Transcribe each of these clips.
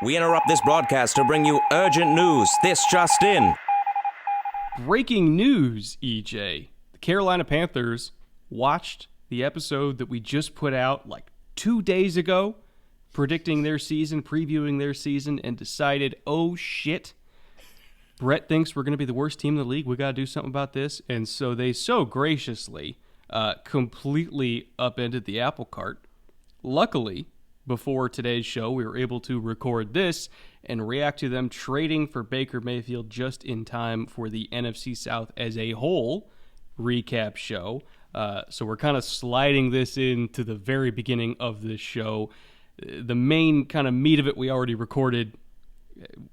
We interrupt this broadcast to bring you urgent news. This just in. Breaking news, EJ. The Carolina Panthers watched the episode that we just put out like 2 days ago, predicting their season, previewing their season, and decided, oh shit, Brett thinks we're going to be the worst team in the league. We got to do something about this. And so they so graciously completely upended the apple cart. Luckily, before today's show, we were able to record this and react to them trading for Baker Mayfield just in time for the NFC South as a whole recap show. So we're kind of sliding this into the very beginning of this show. The main kind of meat of it we already recorded,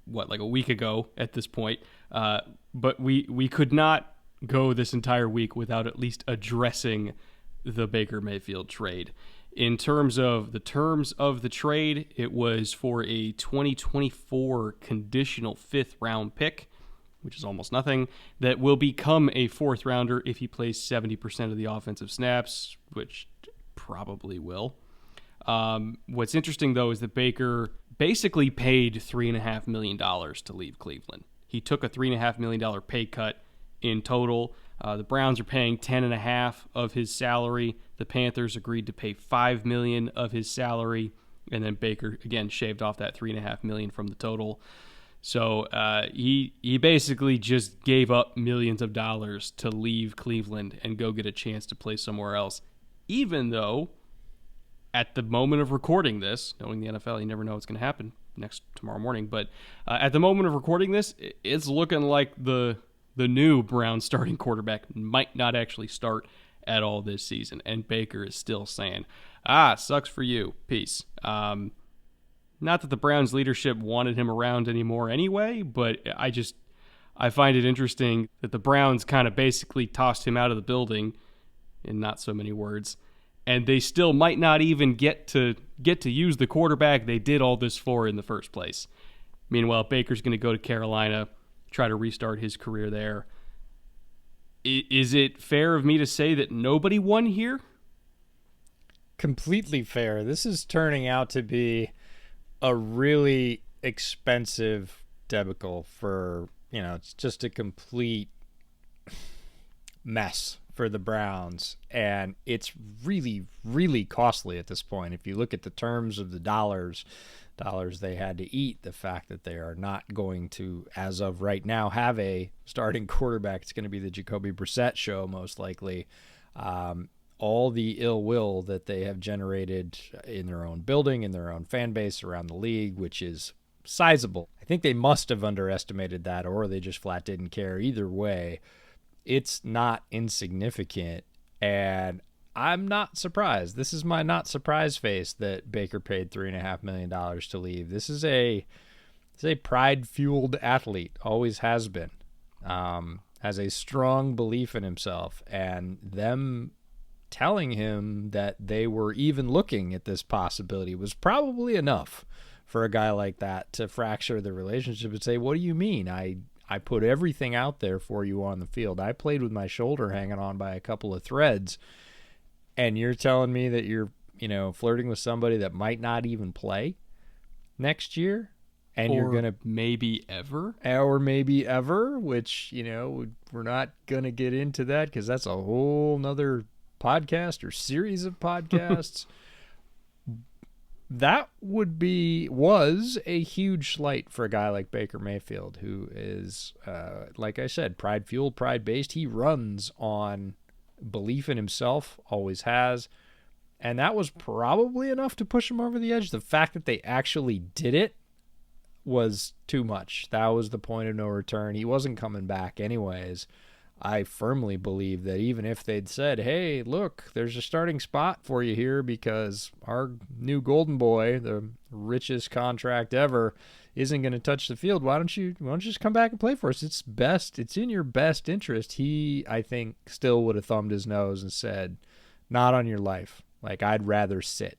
like a week ago at this point. But we could not go this entire week without at least addressing the Baker Mayfield trade. In terms of the trade, it was for a 2024 conditional fifth-round pick, which is almost nothing, that will become a fourth-rounder if he plays 70% of the offensive snaps, which probably will. What's interesting, though, is that Baker basically paid $3.5 million to leave Cleveland. He took a $3.5 million pay cut in total. The Browns are paying $10.5 million of his salary. The Panthers agreed to pay $5 million of his salary, and then Baker again shaved off that $3.5 million from the total. So he basically just gave up millions of dollars to leave Cleveland and go get a chance to play somewhere else. Even though, at the moment of recording this, knowing the NFL, you never know what's going to happen tomorrow morning. But at the moment of recording this, it's looking like the new Browns starting quarterback might not actually start at all this season. And Baker is still saying, sucks for you. Peace. Not that the Browns leadership wanted him around anymore anyway, but I find it interesting that the Browns kind of basically tossed him out of the building, in not so many words, and they still might not even get to use the quarterback they did all this for in the first place. Meanwhile, Baker's going to go to Carolina, try to restart his career there. Is it fair of me to say that nobody won here? Completely fair. This is turning out to be a really expensive debacle for, it's just a complete mess for the Browns, and it's really, really costly at this point. If you look at the terms of the dollars they had to eat, the fact that they are not going to, as of right now, have a starting quarterback. It's going to be the Jacoby Brissett show, most likely. All the ill will that they have generated in their own building, in their own fan base around the league, which is sizable. I think they must have underestimated that, or they just flat didn't care. Either way, it's not insignificant, and I'm not surprised. This is my not surprised face that Baker paid $3.5 million to leave. This is a pride-fueled athlete, always has been, has a strong belief in himself, and them telling him that they were even looking at this possibility was probably enough for a guy like that to fracture the relationship and say, what do you mean? I put everything out there for you on the field. I played with my shoulder hanging on by a couple of threads, and you're telling me that you're, flirting with somebody that might not even play next year? And you're going to maybe ever, which, we're not going to get into that because that's a whole nother podcast or series of podcasts. That was a huge slight for a guy like Baker Mayfield, who is, like I said, pride-fueled, pride-based. He runs on belief in himself, always has. And that was probably enough to push him over the edge. The fact that they actually did it was too much. That was the point of no return. He wasn't coming back anyways. I firmly believe that even if they'd said, hey, look, there's a starting spot for you here because our new golden boy, the richest contract ever, isn't going to touch the field, why don't you just come back and play for us? It's in your best interest. He, I think, still would have thumbed his nose and said, not on your life. Like, I'd rather sit,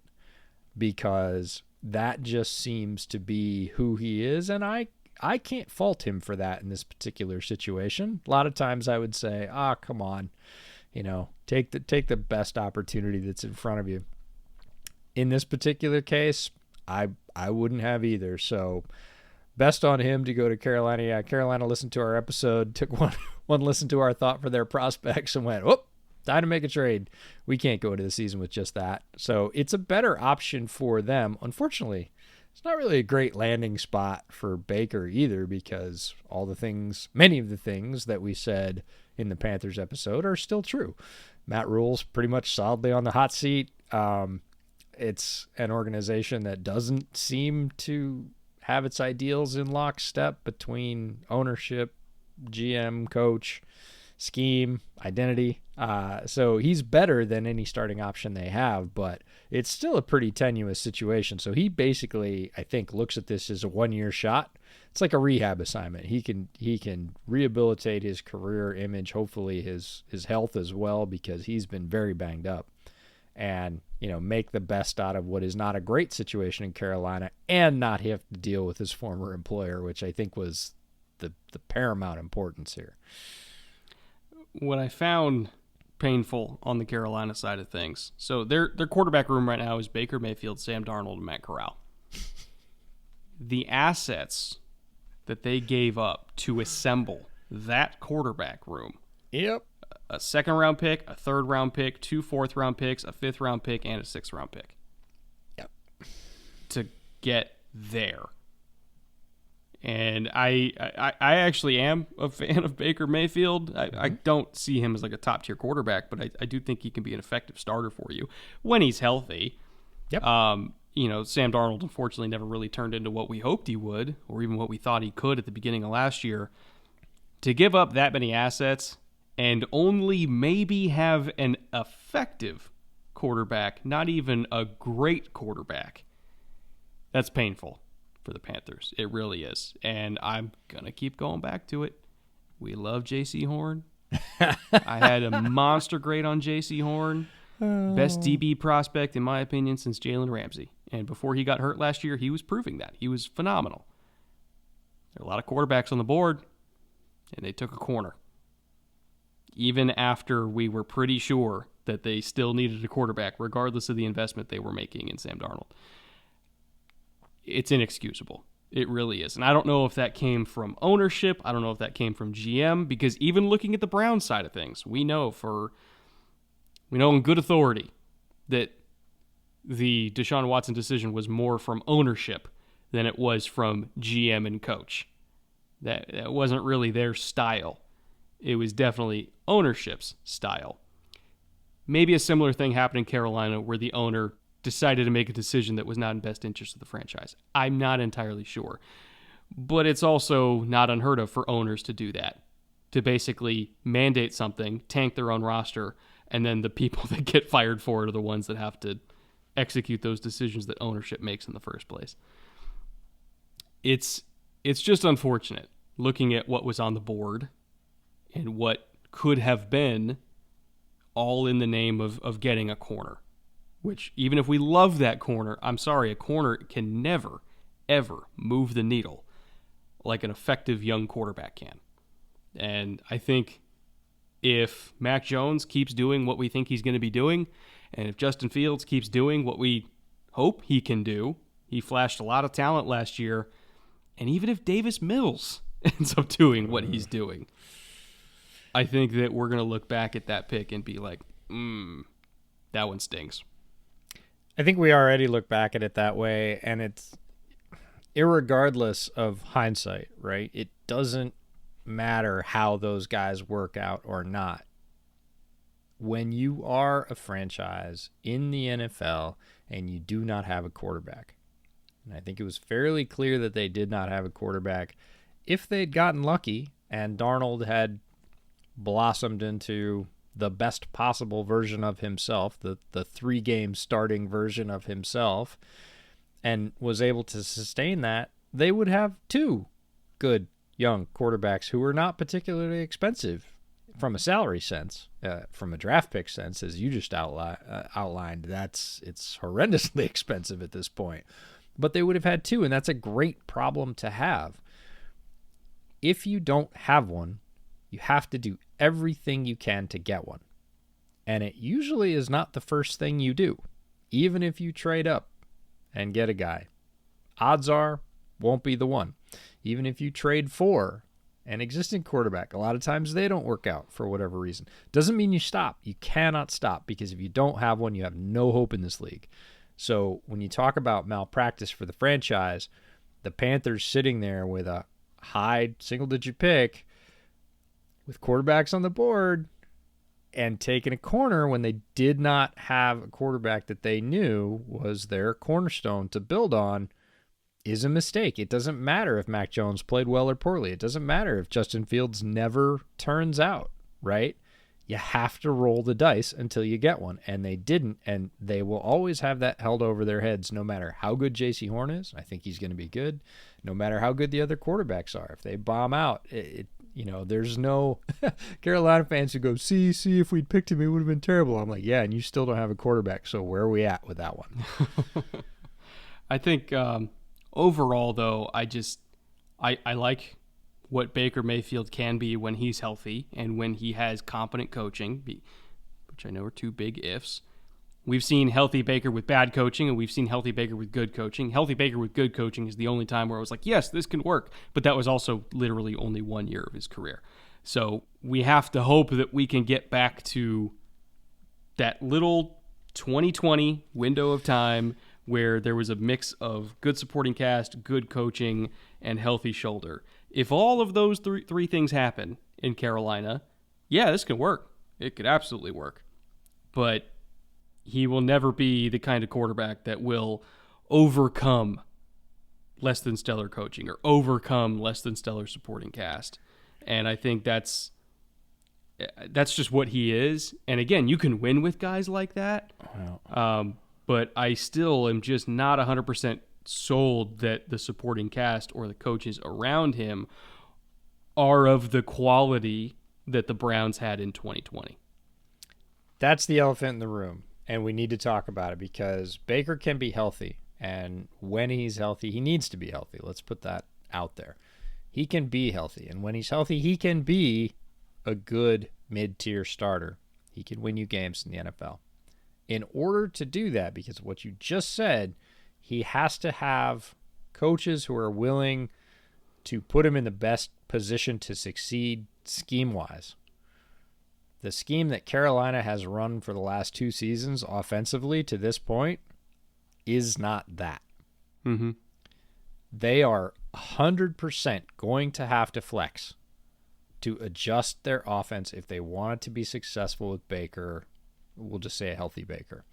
because that just seems to be who he is, and I can't fault him for that in this particular situation. A lot of times I would say, come on, take the best opportunity that's in front of you. In this particular case, I wouldn't have either. So best on him to go to Carolina. Yeah, Carolina listened to our episode, took one listen to our thought for their prospects and went, "Whoop, time to make a trade. We can't go into the season with just that." So it's a better option for them. Unfortunately, it's not really a great landing spot for Baker either, because many of the things that we said in the Panthers episode are still true. Matt Rule's pretty much solidly on the hot seat. It's an organization that doesn't seem to have its ideals in lockstep between ownership, GM, coach, scheme, identity. So he's better than any starting option they have, but it's still a pretty tenuous situation. So he basically, I think, looks at this as a 1-year shot. It's like a rehab assignment. He can rehabilitate his career image, hopefully his health as well, because he's been very banged up, and make the best out of what is not a great situation in Carolina, and not have to deal with his former employer, which I think was the paramount importance here. What I found painful on the Carolina side of things, so their quarterback room right now is Baker Mayfield, Sam Darnold, and Matt Corral. The assets that they gave up to assemble that quarterback room. Yep. A 2nd-round pick, a 3rd-round pick, 2 4th-round picks, a 5th-round pick, and a 6th-round pick. Yep. To get there. And I actually am a fan of Baker Mayfield. I don't see him as like a top-tier quarterback, but I do think he can be an effective starter for you when he's healthy. Yep. Sam Darnold unfortunately never really turned into what we hoped he would, or even what we thought he could at the beginning of last year. To give up that many assets and only maybe have an effective quarterback, not even a great quarterback, that's painful for the Panthers. It really is. And I'm going to keep going back to it. We love J.C. Horn. I had a monster grade on J.C. Horn. Best DB prospect, in my opinion, since Jalen Ramsey. And before he got hurt last year, he was proving that. He was phenomenal. There are a lot of quarterbacks on the board, and they took a corner. Even after we were pretty sure that they still needed a quarterback, regardless of the investment they were making in Sam Darnold. It's inexcusable. It really is. And I don't know if that came from ownership. I don't know if that came from GM, because even looking at the Browns side of things, we know in good authority that the Deshaun Watson decision was more from ownership than it was from GM and coach. That wasn't really their style. It was definitely ownership's style. Maybe a similar thing happened in Carolina where the owner decided to make a decision that was not in best interest of the franchise. I'm not entirely sure. But it's also not unheard of for owners to do that, to basically mandate something, tank their own roster, and then the people that get fired for it are the ones that have to execute those decisions that ownership makes in the first place. It's just unfortunate looking at what was on the board and what could have been, all in the name of getting a corner. Which, even if we love that corner, I'm sorry, a corner can never, ever move the needle like an effective young quarterback can. And I think if Mac Jones keeps doing what we think he's going to be doing, and if Justin Fields keeps doing what we hope he can do, he flashed a lot of talent last year, and even if Davis Mills ends up doing what he's doing, I think that we're going to look back at that pick and be like, that one stings. I think we already look back at it that way, and it's irregardless of hindsight, right? It doesn't matter how those guys work out or not. When you are a franchise in the NFL and you do not have a quarterback, and I think it was fairly clear that they did not have a quarterback, if they'd gotten lucky and Darnold had blossomed into the best possible version of himself, the 3-game starting version of himself, and was able to sustain that, they would have 2 good young quarterbacks who were not particularly expensive from a salary sense. From a draft pick sense, as you just outlined, it's horrendously expensive at this point. But they would have had 2, and that's a great problem to have. If you don't have one, you have to do everything you can to get one. And it usually is not the first thing you do, even if you trade up and get a guy. odds are won't be the one. Even if you trade for an existing quarterback, a lot of times they don't work out for whatever reason. Doesn't mean you stop. You cannot stop, because if you don't have one, you have no hope in this league. So when you talk about malpractice for the franchise, the Panthers sitting there with a high single-digit pick with quarterbacks on the board and taking a corner when they did not have a quarterback that they knew was their cornerstone to build on is a mistake. It doesn't matter if Mac Jones played well or poorly. It doesn't matter if Justin Fields never turns out, right? You have to roll the dice until you get one, and they didn't, and they will always have that held over their heads no matter how good J.C. Horn is. I think he's going to be good, no matter how good the other quarterbacks are. If they bomb out, there's no Carolina fans who go, see, if we'd picked him, it would have been terrible. I'm like, yeah, and you still don't have a quarterback, so where are we at with that one? I think overall, though, I like what Baker Mayfield can be when he's healthy and when he has competent coaching, which I know are two big ifs. We've seen healthy Baker with bad coaching, and we've seen healthy Baker with good coaching. Healthy Baker with good coaching is the only time where I was like, yes, this can work. But that was also literally only 1 year of his career. So we have to hope that we can get back to that little 2020 window of time where there was a mix of good supporting cast, good coaching, and healthy shoulder. If all of those three things happen in Carolina, yeah, this can work. It could absolutely work. But he will never be the kind of quarterback that will overcome less than stellar coaching or overcome less than stellar supporting cast. And I think that's just what he is. And again, you can win with guys like that. But I still am just not 100% sold that the supporting cast or the coaches around him are of the quality that the Browns had in 2020. That's the elephant in the room, and we need to talk about it because Baker can be healthy, and when he's healthy, he needs to be healthy. Let's put that out there. He can be healthy, and when he's healthy, he can be a good mid-tier starter. He can win you games in the NFL. In order to do that, because of what you just said, he has to have coaches who are willing to put him in the best position to succeed scheme-wise. The scheme that Carolina has run for the last 2 seasons offensively to this point is not that. Mm-hmm. They are 100% going to have to flex to adjust their offense if they want it to be successful with Baker. We'll just say a healthy Baker.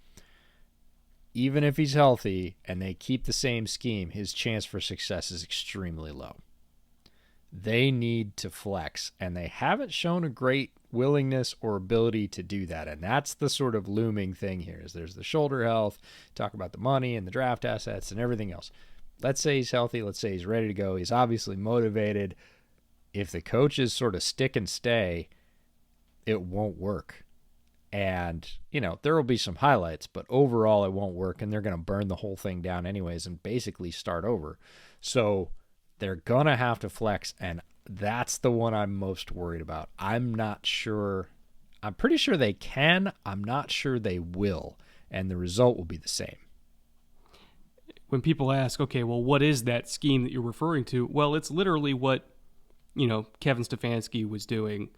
Even if he's healthy and they keep the same scheme, his chance for success is extremely low. They need to flex, and they haven't shown a great willingness or ability to do that. And that's the sort of looming thing here is there's the shoulder health, talk about the money and the draft assets and everything else. Let's say he's healthy. Let's say he's ready to go. He's obviously motivated. If the coaches sort of stick and stay, it won't work. And, there will be some highlights, but overall it won't work, and they're going to burn the whole thing down anyways and basically start over. So they're going to have to flex, and that's the one I'm most worried about. I'm not sure. I'm pretty sure they can. I'm not sure they will, and the result will be the same. When people ask, okay, well, what is that scheme that you're referring to? Well, it's literally what, Kevin Stefanski was doing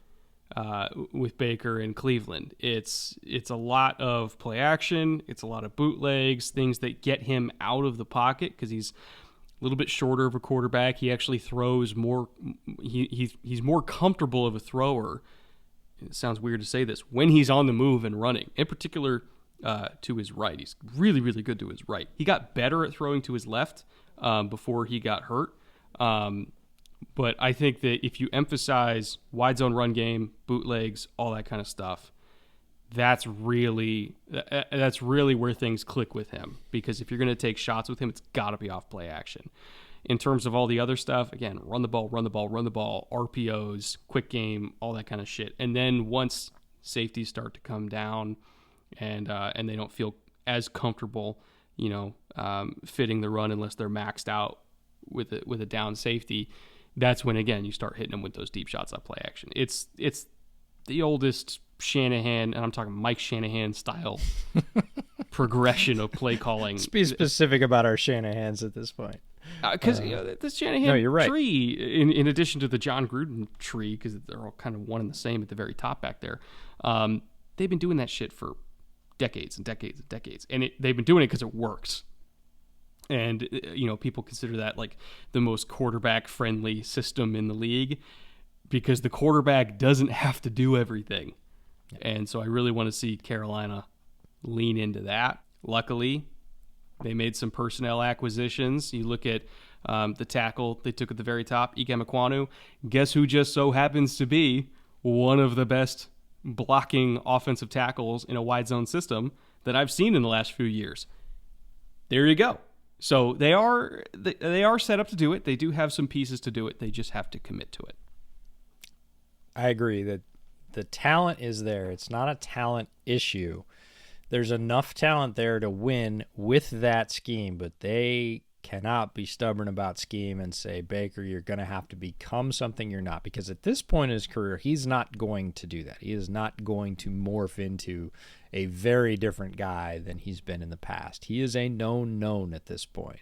with Baker in Cleveland. It's a lot of play action. It's a lot of bootlegs, things that get him out of the pocket because he's a little bit shorter of a quarterback. He actually throws more. He's more comfortable of a thrower. It sounds weird to say this when he's on the move and running. In particular, to his right, he's really, really good to his right. He got better at throwing to his left before he got hurt. But I think that if you emphasize wide zone run game, bootlegs, all that kind of stuff, that's really where things click with him. Because if you're going to take shots with him, it's got to be off play action. In terms of all the other stuff, again, run the ball, RPOs, quick game, all that kind of shit. And then once safeties start to come down and they don't feel as comfortable, fitting the run unless they're maxed out with a down safety, that's when, again, you start hitting them with those deep shots on play action. It's the oldest Shanahan, and I'm talking Mike Shanahan style progression of play calling. Let's be specific about our Shanahans at this point. Because the Shanahan No, you're right. tree, in addition to the John Gruden tree, because they're all kind of one and the same at the very top back there, they've been doing that shit for decades and decades and decades. And they've been doing it because it works. And, people consider that like the most quarterback-friendly system in the league because the quarterback doesn't have to do everything. Yep. And so I really want to see Carolina lean into that. Luckily, they made some personnel acquisitions. You look at the tackle they took at the very top, Ike Ekwonu. Guess who just so happens to be one of the best blocking offensive tackles in a wide zone system that I've seen in the last few years. There you go. So they are set up to do it. They do have some pieces to do it. They just have to commit to it. I agree that the talent is there. It's not a talent issue. There's enough talent there to win with that scheme, but they cannot be stubborn about scheme and say, Baker, you're going to have to become something you're not. Because at this point in his career, he's not going to do that. He is not going to morph into a very different guy than he's been in the past. He is a known at this point.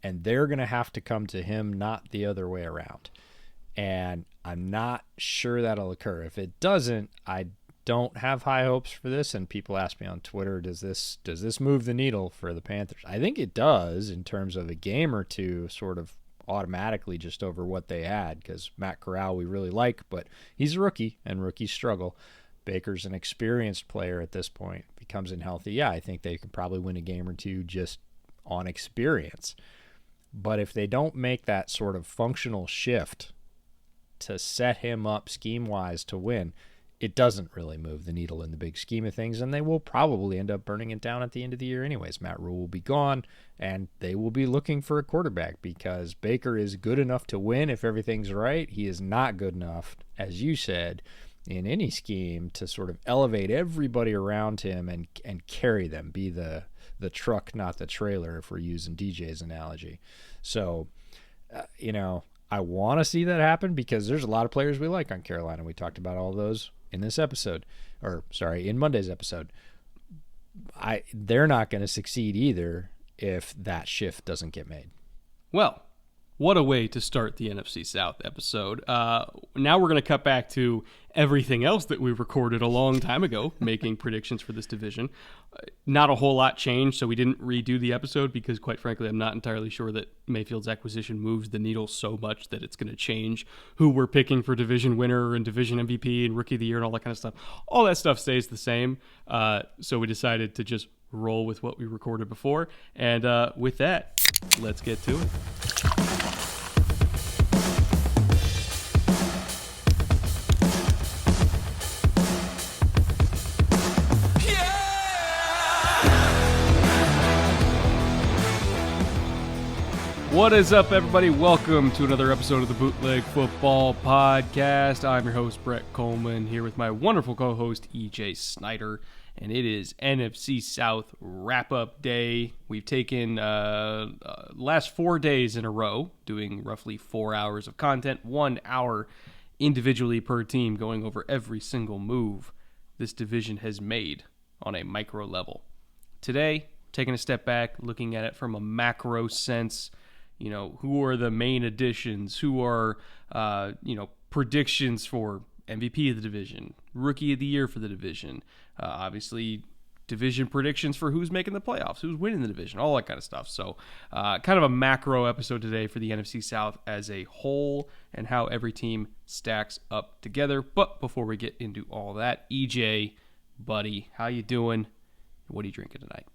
And they're going to have to come to him, not the other way around. And I'm not sure that'll occur. If it doesn't, I don't have high hopes for this. And people ask me on Twitter, does this move the needle for the Panthers? I think it does in terms of a game or two, sort of automatically just over what they had, because Matt Corral we really like, but he's a rookie and rookies struggle. Baker's an experienced player at this point. If he comes in healthy, yeah, I think they could probably win a game or two just on experience. But if they don't make that sort of functional shift to set him up scheme-wise to win, it doesn't really move the needle in the big scheme of things, and they will probably end up burning it down at the end of the year anyways. Matt Rule will be gone, and they will be looking for a quarterback because Baker is good enough to win if everything's right. He is not good enough, as you said, in any scheme to sort of elevate everybody around him and carry them, be the truck, not the trailer, if we're using DJ's analogy. So, I want to see that happen because there's a lot of players we like on Carolina. We talked about all those in this episode, in Monday's episode. They're not going to succeed either if that shift doesn't get made. Well, what a way to start the NFC South episode. Now we're going to cut back to everything else that we recorded a long time ago, making predictions for this division. Not a whole lot changed, so we didn't redo the episode because, quite frankly, I'm not entirely sure that Mayfield's acquisition moves the needle so much that it's going to change who we're picking for division winner and division MVP and rookie of the year and all that kind of stuff. All that stuff stays the same, so we decided to just roll with what we recorded before. And with that, let's get to it. What is up, everybody? Welcome to another episode of the Bootleg Football Podcast. I'm your host, Brett Coleman, here with my wonderful co-host, EJ Snyder, and it is NFC South wrap-up day. We've taken last 4 days in a row, doing roughly 4 hours of content, 1 hour individually per team, going over every single move this division has made on a micro level. Today, taking a step back, looking at it from a macro sense. Who are the main additions? Who are, predictions for MVP of the division, rookie of the year for the division, obviously division predictions for who's making the playoffs, who's winning the division, all that kind of stuff. So kind of a macro episode today for the NFC South as a whole and how every team stacks up together. But before we get into all that, EJ, buddy, how you doing? What are you drinking tonight?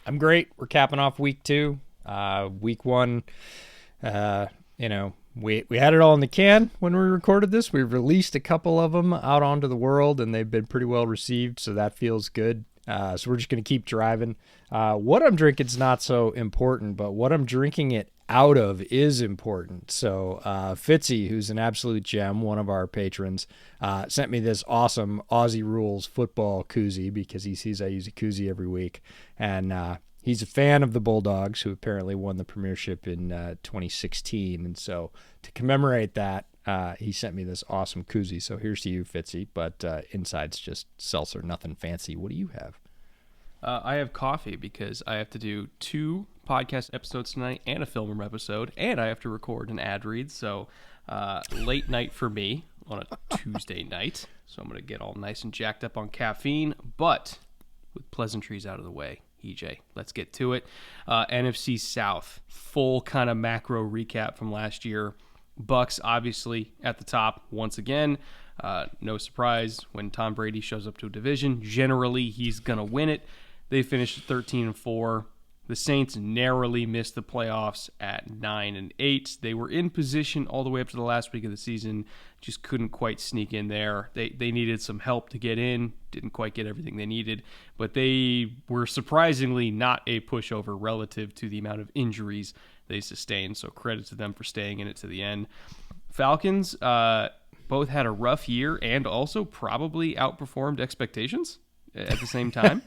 I'm great. We're capping off week 2. Week 1, we had it all in the can when we recorded this. We've released a couple of them out onto the world, and they've been pretty well received, so that feels good. So we're just going to keep driving. What I'm drinking is not so important, but what I'm drinking it out of is important. So Fitzy, who's an absolute gem, one of our patrons, sent me this awesome Aussie Rules football koozie because he sees I use a koozie every week, and he's a fan of the Bulldogs, who apparently won the premiership in 2016. And so to commemorate that, he sent me this awesome koozie. So here's to you, Fitzy. But inside's just seltzer, nothing fancy. What do you have? I have coffee because I have to do 2 podcast episodes tonight and a film room episode, and I have to record an ad read, so late night for me on a Tuesday night. So I'm going to get all nice and jacked up on caffeine, but with pleasantries out of the way, EJ, let's get to it. NFC South, full kind of macro recap from last year. Bucks obviously at the top once again. No surprise when Tom Brady shows up to a division. Generally, he's going to win it. They finished 13-4. The Saints narrowly missed the playoffs at 9-8. They were in position all the way up to the last week of the season, just couldn't quite sneak in there. They needed some help to get in, didn't quite get everything they needed, but they were surprisingly not a pushover relative to the amount of injuries they sustained, so credit to them for staying in it to the end. Falcons both had a rough year and also probably outperformed expectations at the same time.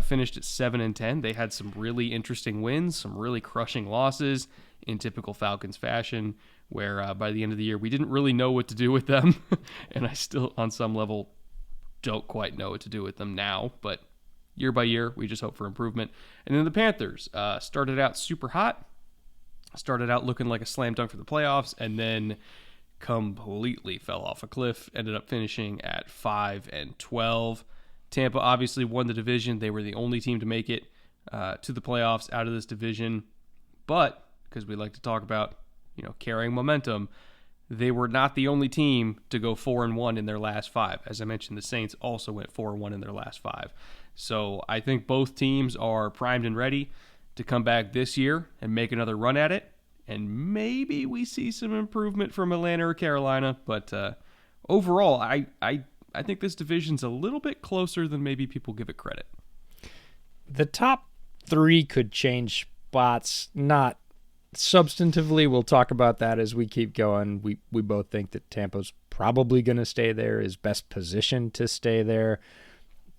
Finished at 7-10. They had some really interesting wins, some really crushing losses in typical Falcons fashion, where by the end of the year we didn't really know what to do with them, and I still on some level don't quite know what to do with them now, but year by year we just hope for improvement. And then the Panthers started out super hot, started out looking like a slam dunk for the playoffs, and then completely fell off a cliff, ended up finishing at 5-12. Tampa obviously won the division. They were the only team to make it to the playoffs out of this division. But, because we like to talk about, carrying momentum, they were not the only team to go 4-1 in their last 5. As I mentioned, the Saints also went 4-1 in their last 5. So I think both teams are primed and ready to come back this year and make another run at it. And maybe we see some improvement from Atlanta or Carolina. But overall, I think this division's a little bit closer than maybe people give it credit. The top 3 could change spots, not substantively. We'll talk about that as we keep going. We both think that Tampa's probably going to stay there, is best positioned to stay there.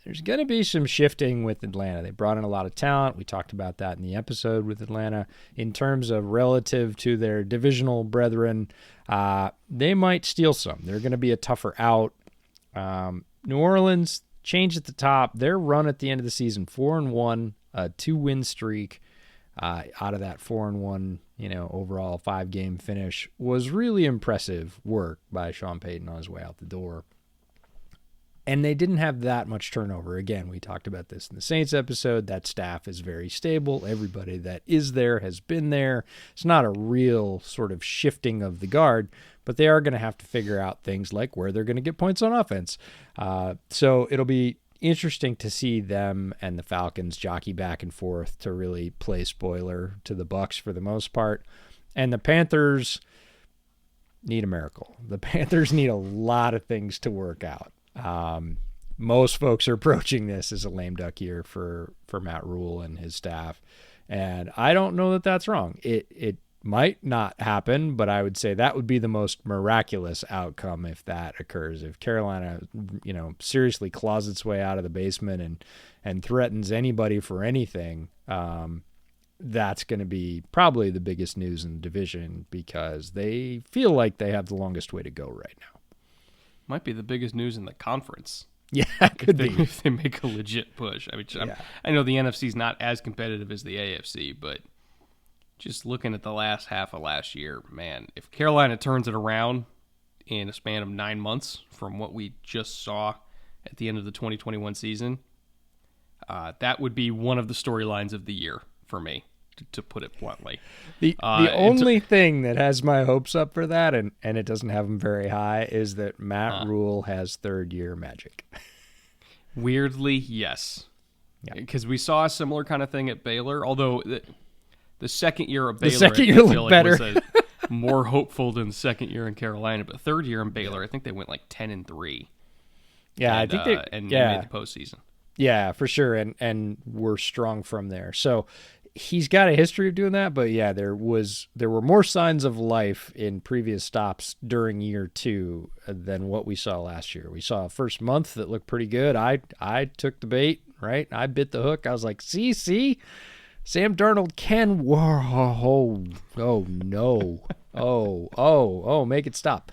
There's going to be some shifting with Atlanta. They brought in a lot of talent. We talked about that in the episode with Atlanta. In terms of relative to their divisional brethren, they might steal some. They're going to be a tougher out. New Orleans, change at the top. Their run at the end of the season, 4-1, a 2-win streak out of that 4-1, overall 5-game finish was really impressive work by Sean Payton on his way out the door. And they didn't have that much turnover. Again, we talked about this in the Saints episode. That staff is very stable. Everybody that is there has been there. It's not a real sort of shifting of the guard, but they are going to have to figure out things like where they're going to get points on offense. So it'll be interesting to see them and the Falcons jockey back and forth to really play spoiler to the Bucks for the most part. And the Panthers need a miracle. The Panthers need a lot of things to work out. Most folks are approaching this as a lame duck year for Matt Rule and his staff. And I don't know that that's wrong. It might not happen, but I would say that would be the most miraculous outcome if that occurs. If Carolina, seriously claws its way out of the basement and threatens anybody for anything, that's going to be probably the biggest news in the division because they feel like they have the longest way to go right now. Might be the biggest news in the conference. Yeah, could be. If they make a legit push. I mean, I know the NFC's not as competitive as the AFC, but just looking at the last half of last year, man, if Carolina turns it around in a span of 9 months from what we just saw at the end of the 2021 season, that would be one of the storylines of the year for me, to put it bluntly. The only thing that has my hopes up for that, and it doesn't have them very high, is that Matt Rule has third-year magic. Weirdly, yes. Because we saw a similar kind of thing at Baylor, although the second year of Baylor, looked better. Was more hopeful than the second year in Carolina, but third year in Baylor, I think they went like 10-3. Yeah, I think they made the postseason. Yeah, for sure, and we're strong from there. So he's got a history of doing that, but yeah, there were more signs of life in previous stops during year 2 than what we saw last year. We saw a first month that looked pretty good. I took the bait, right? I bit the hook. I was like, see, Sam Darnold can. Whoa, oh no. Oh, make it stop.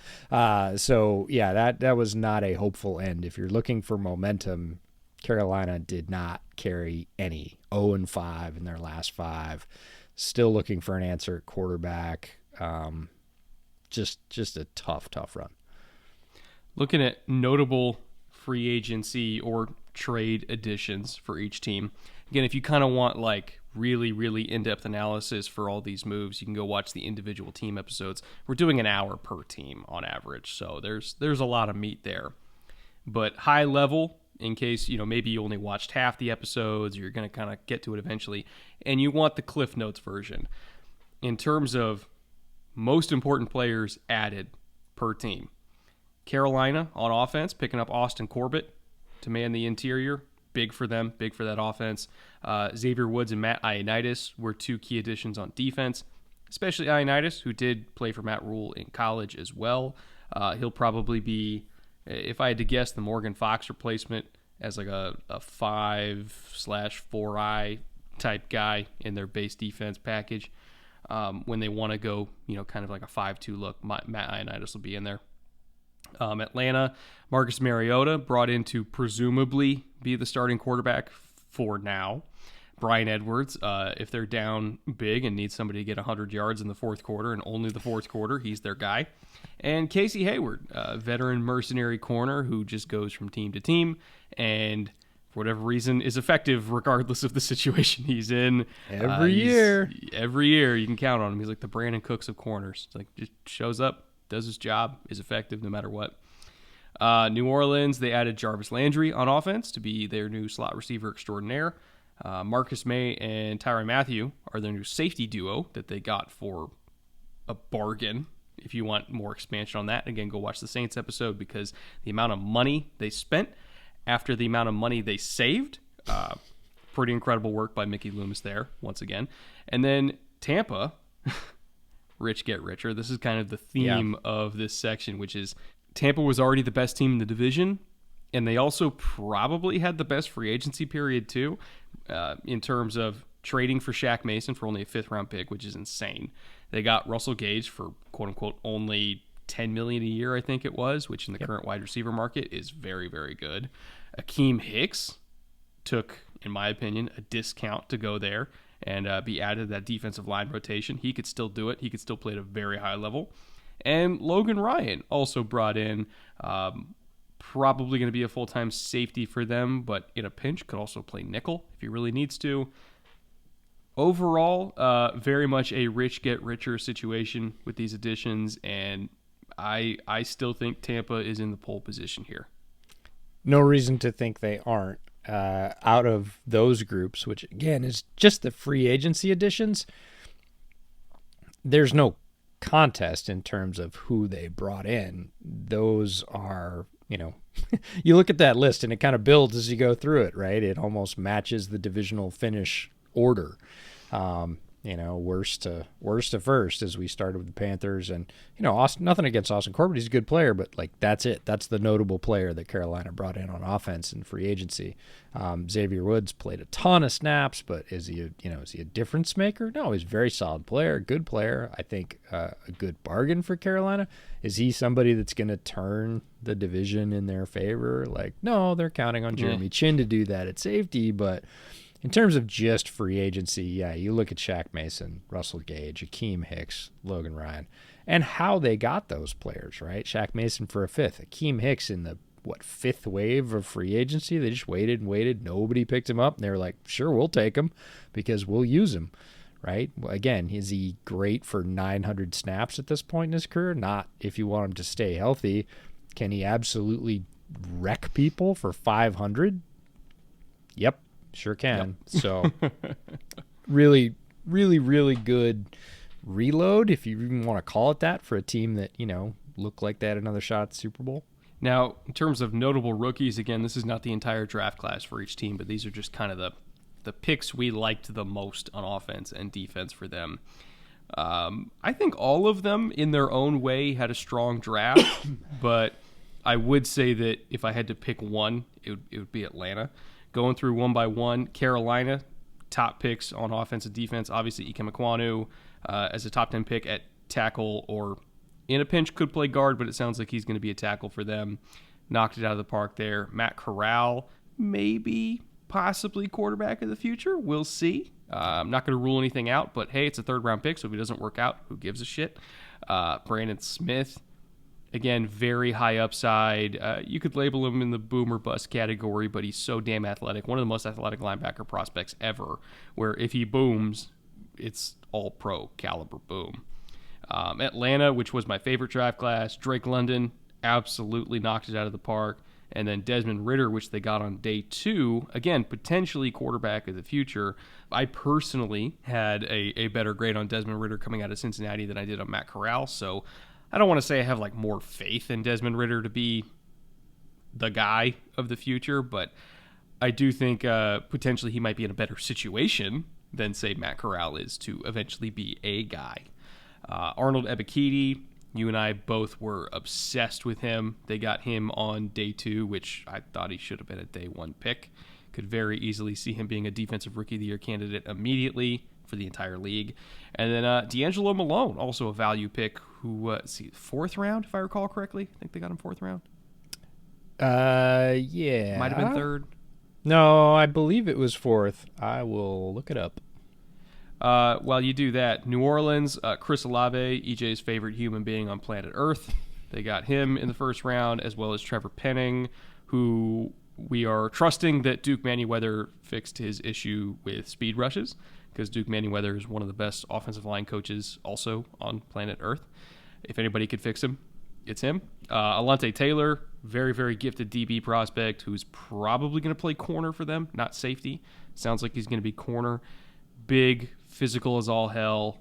So yeah, that was not a hopeful end. If you're looking for momentum, Carolina did not carry any 0-5 in their last 5. Still looking for an answer at quarterback. Just a tough run. Looking at notable free agency or trade additions for each team. Again, if you kind of want like really, really in-depth analysis for all these moves, you can go watch the individual team episodes. We're doing an hour per team on average, so there's a lot of meat there. But high level, in case, maybe you only watched half the episodes, you're going to kind of get to it eventually, and you want the Cliff Notes version. In terms of most important players added per team. Carolina on offense, picking up Austin Corbett to man the interior. Big for them, big for that offense. Xavier Woods and Matt Ioannidis were 2 key additions on defense, especially Ioannidis, who did play for Matt Rule in college as well. He'll probably be, if I had to guess, the Morgan Fox replacement as like a 5/4i type guy in their base defense package. When they want to go, kind of like a 5-2 look, Matt Ioannidis will be in there. Atlanta, Marcus Mariota brought in to presumably be the starting quarterback for now. Bryan Edwards, if they're down big and need somebody to get 100 yards in the fourth quarter and only the fourth quarter, he's their guy. And Casey Hayward, veteran mercenary corner who just goes from team to team and for whatever reason is effective regardless of the situation he's in. Every year you can count on him. He's like the Brandon Cooks of corners. It's like just shows up, does his job, is effective no matter what. New Orleans, they added Jarvis Landry on offense to be their new slot receiver extraordinaire. Marcus May and Tyrann Mathieu are their new safety duo that they got for a bargain. If you want more expansion on that, again, go watch the Saints episode because the amount of money they spent after the amount of money they saved, pretty incredible work by Mickey Loomis there, once again. And then Tampa, rich get richer. This is kind of the theme of this section, which is Tampa was already the best team in the division, and they also probably had the best free agency period too, in terms of trading for Shaq Mason for only a 5th-round pick, which is insane. They got Russell Gage for quote-unquote only $10 million a year, I think it was, which in the current wide receiver market is very, very good. Akeem Hicks took, in my opinion, a discount to go there and be added to that defensive line rotation. He could still do it. He could still play at a very high level. And Logan Ryan also brought in, probably going to be a full-time safety for them, but in a pinch could also play nickel if he really needs to. Overall, very much a rich get richer situation with these additions, and I still think Tampa is in the pole position here. No reason to think they aren't. Out of those groups, which again is just the free agency additions, there's no contest in terms of who they brought in. Those are, you look at that list and it kind of builds as you go through it, right? It almost matches the divisional finish order. Worst to first as we started with the Panthers, and Austin, nothing against Austin Corbett, he's a good player, but like that's it. That's the notable player that Carolina brought in on offense and free agency. Xavier Woods played a ton of snaps, but is he a difference maker? No, he's a very solid player, good player. I think a good bargain for Carolina. Is he somebody that's going to turn the division in their favor? Like, no, they're counting on Jeremy Chin to do that at safety, but in terms of just free agency, you look at Shaq Mason, Russell Gage, Akeem Hicks, Logan Ryan, and how they got those players, right? Shaq Mason for a 5th, Akeem Hicks in the 5th wave of free agency. They just waited and waited. Nobody picked him up, and they were like, sure, we'll take him because we'll use him, right? Again, is he great for 900 snaps at this point in his career? Not if you want him to stay healthy. Can he absolutely wreck people for 500? Yep. Sure can. Yep. So really, really, really good reload, if you even want to call it that, for a team that, looked like they had another shot at the Super Bowl. Now, in terms of notable rookies, again, this is not the entire draft class for each team, but these are just kind of the picks we liked the most on offense and defense for them. I think all of them in their own way had a strong draft, but I would say that if I had to pick one, it would be Atlanta. Going through one by one, Carolina, top picks on offense and defense. Obviously, Ike Mekwonu as a top 10 pick at tackle, or in a pinch could play guard, but it sounds like he's going to be a tackle for them. Knocked it out of the park there. Matt Corral, maybe possibly quarterback of the future. We'll see. I'm not going to rule anything out, but hey, it's a third-round pick, so if it doesn't work out, who gives a shit? Brandon Smith, again, very high upside. You could label him in the boom or bust category, but he's so damn athletic. One of the most athletic linebacker prospects ever, where if he booms, it's all pro caliber boom. Atlanta, which was my favorite draft class, Drake London absolutely knocked it out of the park. And then Desmond Ritter, which they got on day 2, again, potentially quarterback of the future. I personally had a better grade on Desmond Ritter coming out of Cincinnati than I did on Matt Corral, so I don't want to say I have like more faith in Desmond Ritter to be the guy of the future, but I do think potentially he might be in a better situation than, say, Matt Corral is to eventually be a guy. Arnold Ebiketie, you and I both were obsessed with him. They got him on day 2, which I thought he should have been a day 1 pick. Could very easily see him being a defensive rookie of the year candidate immediately for the entire league. And then D'Angelo Malone, also a value pick, who, 4th round, if I recall correctly. I think they got him 4th round. Yeah. Might have been 3rd. No, I believe it was 4th. I will look it up. While you do that, New Orleans, Chris Olave, EJ's favorite human being on planet Earth. They got him in the 1st round, as well as Trevor Penning, who we are trusting that Duke Manyweather fixed his issue with speed rushes, because Duke Manyweather is one of the best offensive line coaches also on planet Earth. If anybody could fix him, it's him. Alante Taylor, very, very gifted DB prospect, who's probably going to play corner for them, not safety. Sounds like he's going to be corner. Big, physical as all hell,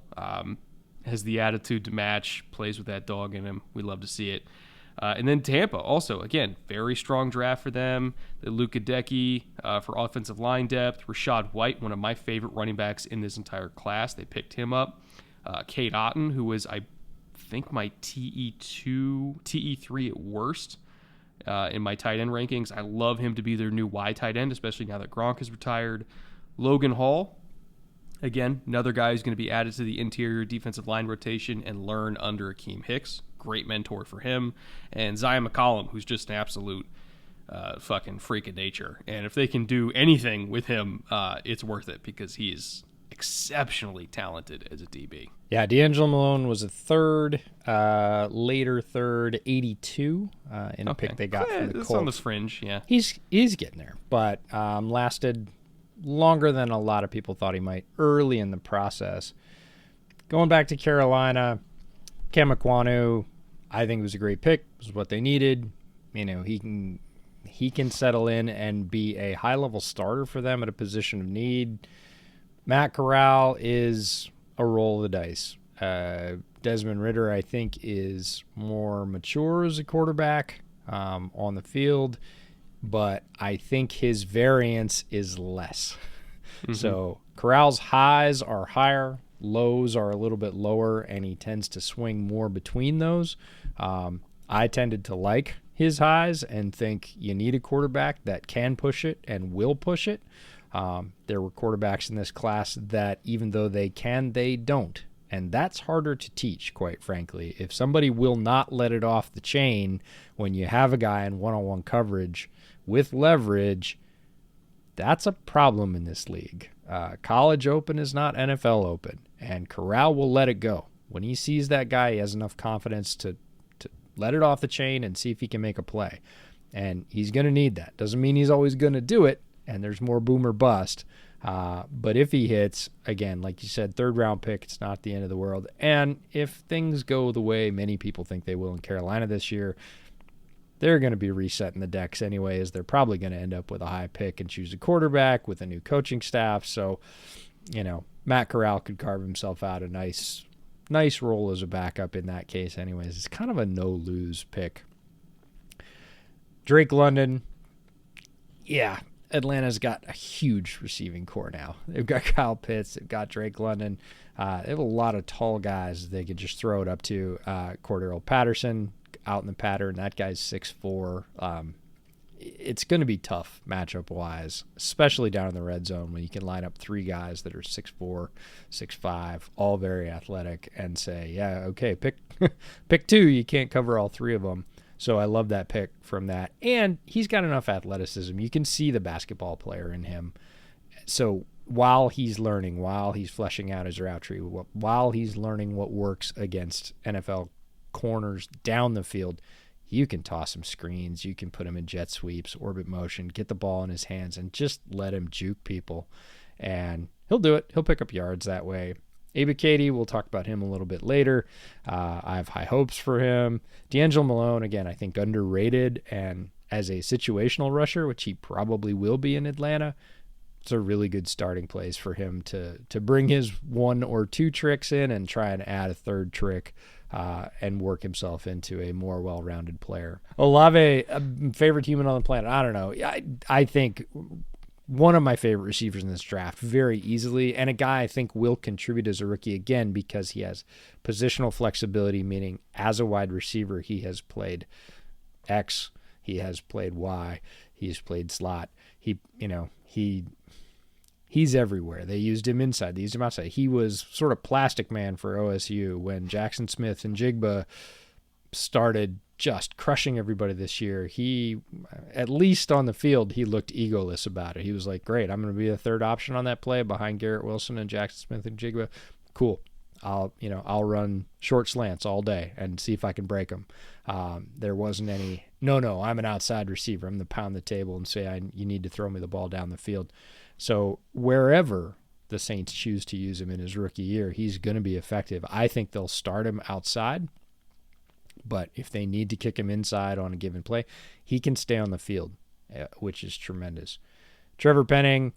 has the attitude to match, plays with that dog in him. We love to see it. And then Tampa, also, again, very strong draft for them. The Luka Decky for offensive line depth. Rashad White, one of my favorite running backs in this entire class. They picked him up. Kate Otten, who was, I think, my TE3 at worst in my tight end rankings. I love him to be their new Y tight end, especially now that Gronk is retired. Logan Hall, again, another guy who's going to be added to the interior defensive line rotation and learn under Akeem Hicks. Great mentor for him. And Zion McCollum, who's just an absolute fucking freak of nature. And if they can do anything with him, it's worth it, because he is exceptionally talented as a DB. Yeah, D'Angelo Malone was a 3rd, later 3rd, 82 in a pick they got from the Colts. It's on the fringe, yeah. He's getting there, but lasted longer than a lot of people thought he might early in the process. Going back to Carolina, Cam Ekwonu, I think it was a great pick. It was what they needed. You know, he can settle in and be a high-level starter for them at a position of need. Matt Corral is a roll of the dice. Desmond Ritter, I think, is more mature as a quarterback on the field, but I think his variance is less. Mm-hmm. So Corral's highs are higher, lows are a little bit lower, and he tends to swing more between those. I tended to like his highs and think you need a quarterback that can push it and will push it. There were quarterbacks in this class that even though they can, they don't. And that's harder to teach, quite frankly. If somebody will not let it off the chain when you have a guy in one-on-one coverage with leverage, that's a problem in this league. College open is not NFL open, and Corral will let it go. When he sees that guy, he has enough confidence to let it off the chain and see if he can make a play. And he's going to need that. Doesn't mean he's always going to do it, and there's more boom or bust. But if he hits, again, like you said, 3rd round pick, it's not the end of the world. And if things go the way many people think they will in Carolina this year, they're going to be resetting the decks anyway, as they're probably going to end up with a high pick and choose a quarterback with a new coaching staff. So, you know, Matt Corral could carve himself out a nice role as a backup in that case anyways. It's kind of a no-lose pick. Drake London, yeah, Atlanta's got a huge receiving core now. They've got Kyle Pitts. They've got Drake London. They have a lot of tall guys they could just throw it up to. Cordero Patterson out in the pattern. That guy's 6'4". It's going to be tough matchup-wise, especially down in the red zone when you can line up 3 guys that are 6'4", 6'5", all very athletic, and say, yeah, okay, pick 2. You can't cover all 3 of them. So I love that pick from that. And he's got enough athleticism. You can see the basketball player in him. So while he's learning, while he's fleshing out his route tree, while he's learning what works against NFL corners down the field, you can toss him screens. You can put him in jet sweeps, orbit motion, get the ball in his hands, and just let him juke people. And he'll do it. He'll pick up yards that way. Abikady, we'll talk about him a little bit later. I have high hopes for him. D'Angelo Malone, again, I think underrated, and as a situational rusher, which he probably will be in Atlanta, it's a really good starting place for him to bring his one or two tricks in and try and add a third trick and work himself into a more well-rounded player. Olave, favorite human on the planet? I don't know. I think one of my favorite receivers in this draft very easily, and a guy I think will contribute as a rookie again because he has positional flexibility, meaning as a wide receiver, he has played X, he has played Y, he's played slot. He's everywhere. They used him inside. They used him outside. He was sort of plastic man for OSU when Jackson Smith and Jigba started just crushing everybody this year. He, at least on the field, he looked egoless about it. He was like, great, I'm going to be the third option on that play behind Garrett Wilson and Jackson Smith and Jigba. Cool. I'll run short slants all day and see if I can break them. There wasn't any, no, I'm an outside receiver. I'm going to pound the table and say, you need to throw me the ball down the field. So wherever the Saints choose to use him in his rookie year, he's going to be effective. I think they'll start him outside, but if they need to kick him inside on a given play, he can stay on the field, which is tremendous. Trevor Penning,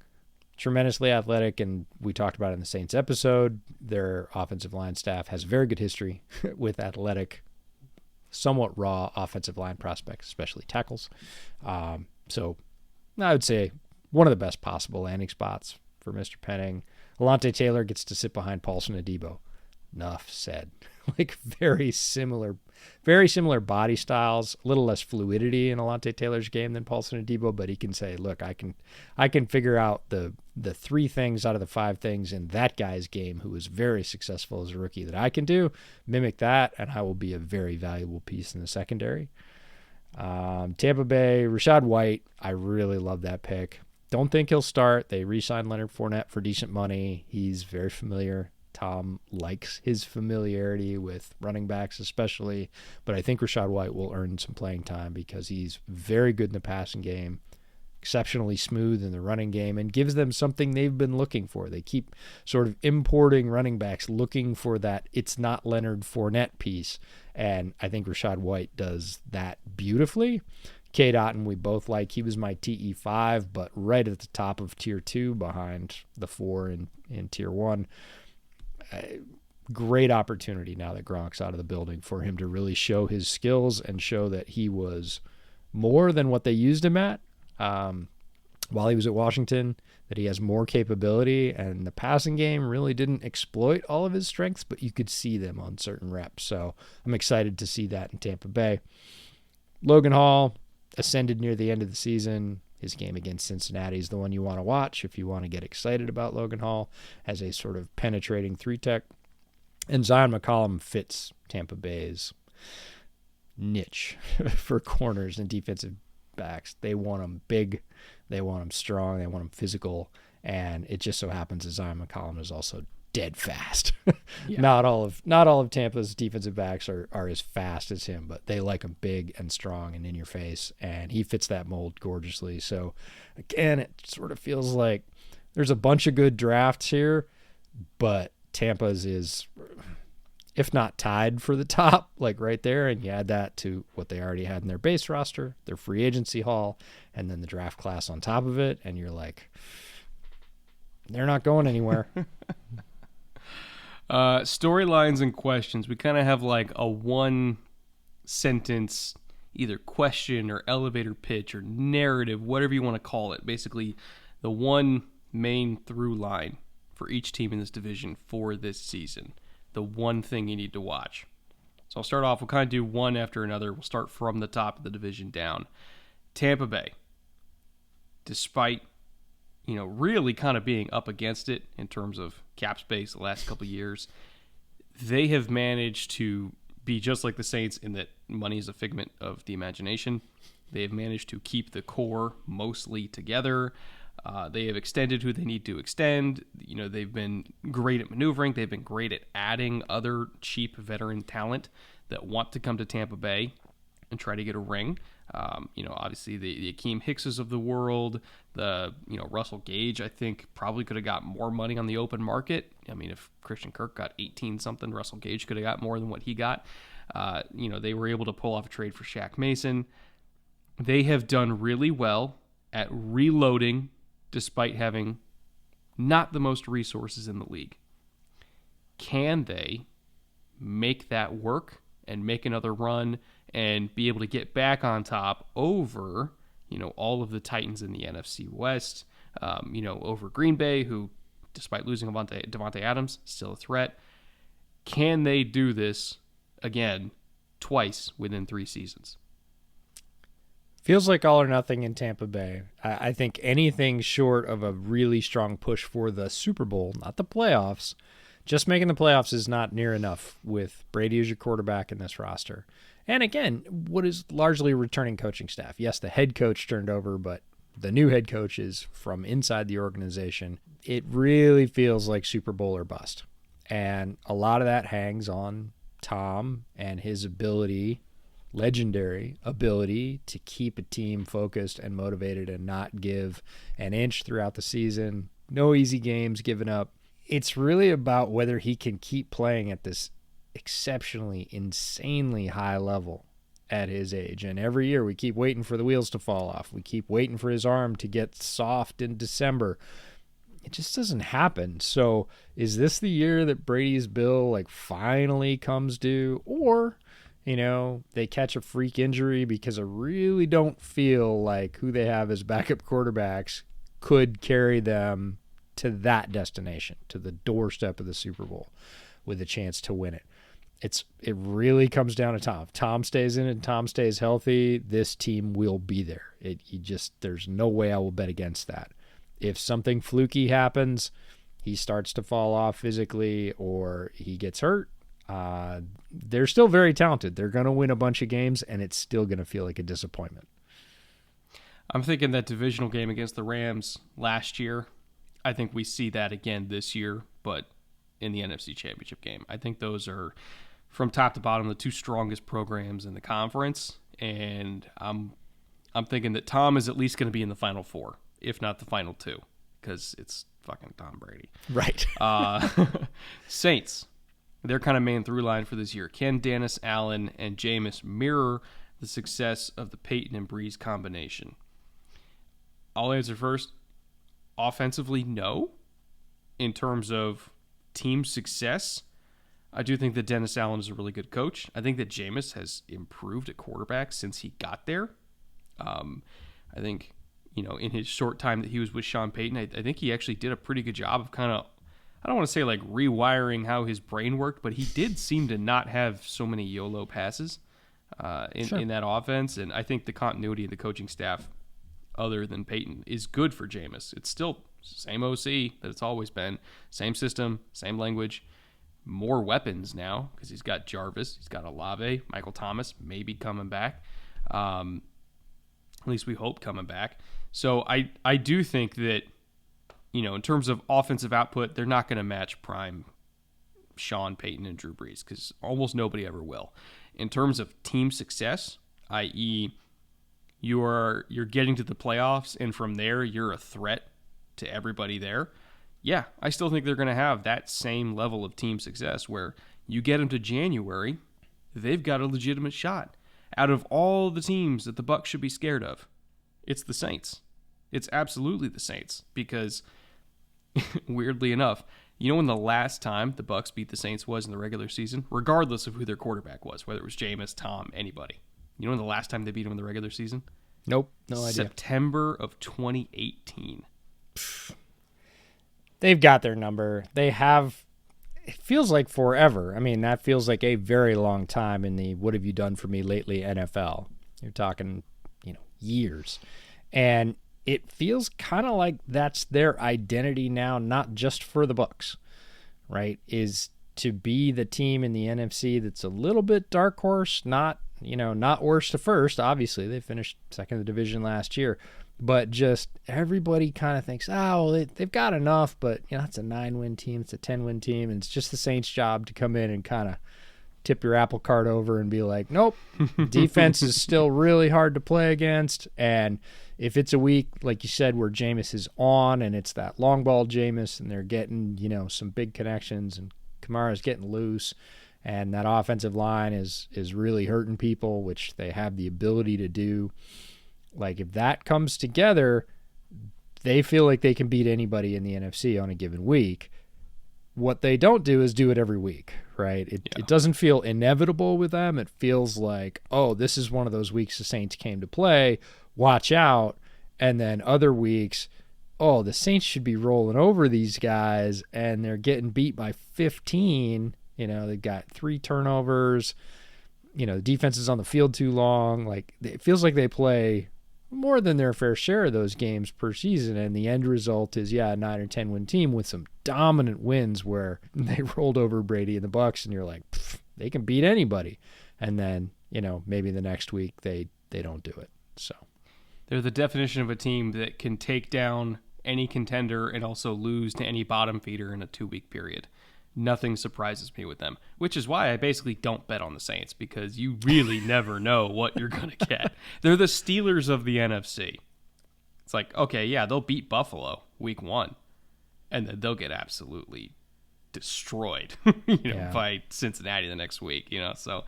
tremendously athletic, and we talked about it in the Saints episode. Their offensive line staff has a very good history with athletic, somewhat raw offensive line prospects, especially tackles. So I would say one of the best possible landing spots for Mr. Penning. Alante Taylor gets to sit behind Paulson Adebo. Enough said. Like very similar body styles, a little less fluidity in Alante Taylor's game than Paulson Adebo, but he can say, look, I can figure out the 3 things out of the 5 things in that guy's game who was very successful as a rookie that I can do, mimic that, and I will be a very valuable piece in the secondary. Tampa Bay, Rachaad White, I really love that pick. Don't think he'll start. They re-signed Leonard Fournette for decent money. He's very familiar. Tom likes his familiarity with running backs especially, but I think Rachaad White will earn some playing time because he's very good in the passing game, exceptionally smooth in the running game, and gives them something they've been looking for. They keep sort of importing running backs looking for that it's not Leonard Fournette piece, and I think Rachaad White does that beautifully. Cade Otton, we both like. He was my TE5, but right at the top of Tier 2 behind the 4 in Tier 1. Great opportunity now that Gronk's out of the building for him to really show his skills and show that he was more than what they used him at while he was at Washington, that he has more capability, and the passing game really didn't exploit all of his strengths, but you could see them on certain reps. So I'm excited to see that in Tampa Bay. Logan Hall ascended near the end of the season. His game against Cincinnati is the one you want to watch if you want to get excited about Logan Hall as a sort of penetrating 3-tech. And Zion McCollum fits Tampa Bay's niche for corners and defensive backs. They want him big, they want him strong, they want him physical, and it just so happens that Zion McCollum is also dead fast. Yeah. Not all of Tampa's defensive backs are as fast as him, but they like him big and strong and in your face, and he fits that mold gorgeously. So again, it sort of feels like there's a bunch of good drafts here, but Tampa's is, if not tied for the top, like right there, and you add that to what they already had in their base roster, their free agency haul, and then the draft class on top of it, and you're like, they're not going anywhere. Storylines and questions. We kind of have like a one sentence, either question or elevator pitch or narrative, whatever you want to call it. Basically, the one main through line for each team in this division for this season. The one thing you need to watch. So I'll start off. We'll kind of do one after another. We'll start from the top of the division down. Tampa Bay, despite really kind of being up against it in terms of cap space the last couple of years, they have managed to be just like the Saints in that money is a figment of the imagination. They have managed to keep the core mostly together. They have extended who they need to extend. They've been great at maneuvering. They've been great at adding other cheap veteran talent that want to come to Tampa Bay and try to get a ring. Obviously the Akeem Hickses of the world, Russell Gage, I think probably could have got more money on the open market. I mean, if Christian Kirk got 18 something, Russell Gage could have got more than what he got. They were able to pull off a trade for Shaq Mason. They have done really well at reloading despite having not the most resources in the league. Can they make that work and make another run and be able to get back on top over, all of the Titans in the NFC West, over Green Bay, who, despite losing Devontae Adams, still a threat? Can they do this again twice within 3 seasons? Feels like all or nothing in Tampa Bay. I think anything short of a really strong push for the Super Bowl, not the playoffs, just making the playoffs is not near enough with Brady as your quarterback in this roster. And again, what is largely a returning coaching staff. Yes, the head coach turned over, but the new head coach is from inside the organization. It really feels like Super Bowl or bust. And a lot of that hangs on Tom and his legendary ability to keep a team focused and motivated and not give an inch throughout the season. No easy games given up. It's really about whether he can keep playing at this exceptionally, insanely high level at his age. And every year we keep waiting for the wheels to fall off. We keep waiting for his arm to get soft in December. It just doesn't happen. So is this the year that Brady's bill finally comes due? Or they catch a freak injury, because I really don't feel like who they have as backup quarterbacks could carry them to that destination, to the doorstep of the Super Bowl with a chance to win it. It really comes down to Tom. If Tom stays in and Tom stays healthy, this team will be there. There's no way I will bet against that. If something fluky happens, he starts to fall off physically or he gets hurt, they're still very talented. They're going to win a bunch of games, and it's still going to feel like a disappointment. I'm thinking that divisional game against the Rams last year, I think we see that again this year, but in the NFC Championship game. I think those are, from top to bottom, the 2 strongest programs in the conference, and I'm thinking that Tom is at least going to be in the Final 4, if not the Final 2, because it's fucking Tom Brady. Right. Saints. Their kind of main through line for this year. Can Dennis Allen and Jameis mirror the success of the Peyton and Breeze combination? I'll answer first. Offensively, no. In terms of team success, I do think that Dennis Allen is a really good coach. I think that Jameis has improved at quarterback since he got there. I think, in his short time that he was with Sean Payton, I think he actually did a pretty good job of kind of, I don't want to say rewiring how his brain worked, but he did seem to not have so many YOLO passes in that offense. And I think the continuity of the coaching staff, other than Peyton, is good for Jameis. It's still same OC that it's always been. Same system, same language, more weapons now because he's got Jarvis, he's got Olave, Michael Thomas maybe coming back. At least we hope coming back. So I do think that, in terms of offensive output, they're not going to match prime Sean Payton and Drew Brees because almost nobody ever will. In terms of team success, i.e., you're getting to the playoffs and from there you're a threat to everybody there. Yeah, I still think they're going to have that same level of team success where you get them to January, they've got a legitimate shot. Out of all the teams that the Bucs should be scared of, it's the Saints. It's absolutely the Saints because, weirdly enough, when the last time the Bucs beat the Saints was in the regular season, regardless of who their quarterback was, whether it was Jameis, Tom, anybody. When the last time they beat them in the regular season? Nope, no idea. September of 2018. They've got their number. They have, it feels like forever. I mean, that feels like a very long time in the what have you done for me lately NFL. You're talking, years. And it feels kind of like that's their identity now, not just for the Bucs, right? Is to be the team in the NFC that's a little bit dark horse, not worst to first. Obviously, they finished second in the division last year, but just everybody kind of thinks, they've got enough, but it's a 9-win team, it's a 10-win team, and it's just the Saints' job to come in and kind of tip your apple cart over and be like, nope, defense is still really hard to play against. And if it's a week, like you said, where Jameis is on and it's that long ball Jameis and they're getting, some big connections and Kamara's getting loose and that offensive line is really hurting people, which they have the ability to do. Like, if that comes together, they feel like they can beat anybody in the NFC on a given week. What they don't do is do it every week, right? It doesn't feel inevitable with them. It feels like, this is one of those weeks the Saints came to play. Watch out. And then other weeks, the Saints should be rolling over these guys, and they're getting beat by 15. They've got 3 turnovers. The defense is on the field too long. Like, it feels like they play more than their fair share of those games per season, and the end result is a 9 or 10 win team with some dominant wins where they rolled over Brady and the Bucs, and you're like, they can beat anybody. And then maybe the next week they don't do it. So they're the definition of a team that can take down any contender and also lose to any bottom feeder in a 2-week period. Nothing surprises me with them, which is why I basically don't bet on the Saints, because you really never know what you're going to get. They're the Steelers of the NFC. It's like, okay, they'll beat Buffalo week 1, and then they'll get absolutely destroyed, by Cincinnati the next week, so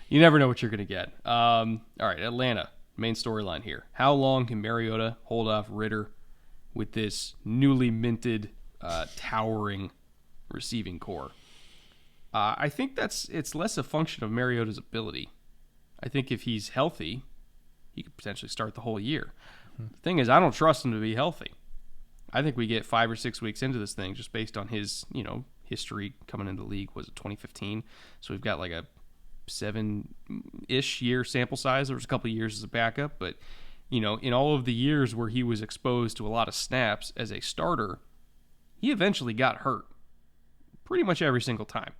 you never know what you're going to get. All right, Atlanta, main storyline here. How long can Mariota hold off Ritter with this newly minted, towering receiving core? I think it's less a function of Mariota's ability. I think if he's healthy, he could potentially start the whole year. The thing is, I don't trust him to be healthy. I think we get 5 or 6 weeks into this thing just based on his, history coming into the league. Was it 2015? So we've got like a 7-ish year sample size. There was a couple of years as a backup, but in all of the years where he was exposed to a lot of snaps as a starter, he eventually got hurt pretty much every single time.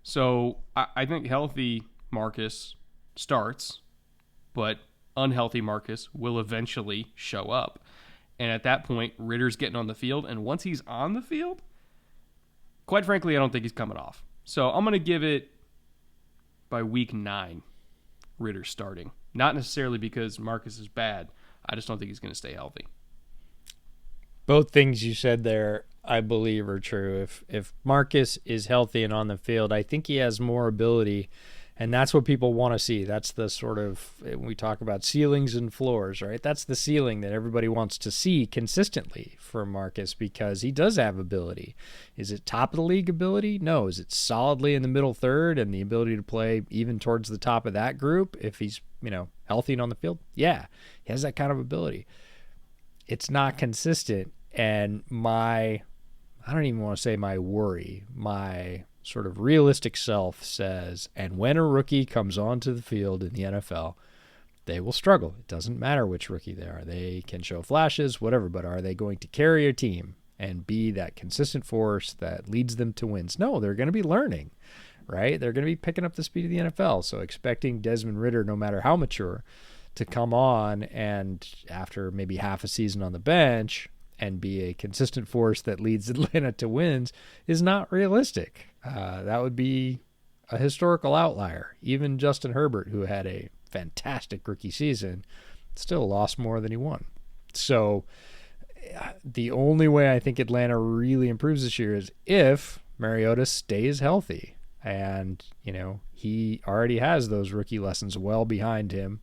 So I think healthy Marcus starts, but unhealthy Marcus will eventually show up. And at that point, Ritter's getting on the field. And once he's on the field, quite frankly, I don't think he's coming off. So I'm going to give it by week 9, Ritter starting. Not necessarily because Marcus is bad. I just don't think he's going to stay healthy. Both things you said there, I believe, are true. If Marcus is healthy and on the field, I think he has more ability, and that's what people want to see. That's the sort of, when we talk about ceilings and floors, right? That's the ceiling that everybody wants to see consistently for Marcus, because he does have ability. Is it top of the league ability? No. Is it solidly in the middle third and the ability to play even towards the top of that group if he's, healthy and on the field? Yeah, he has that kind of ability. It's not consistent. And I don't even want to say my worry, my sort of realistic self says, and when a rookie comes onto the field in the NFL, they will struggle. It doesn't matter which rookie they are. They can show flashes, whatever, but are they going to carry a team and be that consistent force that leads them to wins? No, they're going to be learning, right? They're going to be picking up the speed of the NFL. So expecting Desmond Ritter, no matter how mature, to come on and after maybe half a season on the bench and be a consistent force that leads Atlanta to wins is not realistic. That would be a historical outlier. Even Justin Herbert, who had a fantastic rookie season, still lost more than he won. So the only way I think Atlanta really improves this year is if Mariota stays healthy. And, he already has those rookie lessons well behind him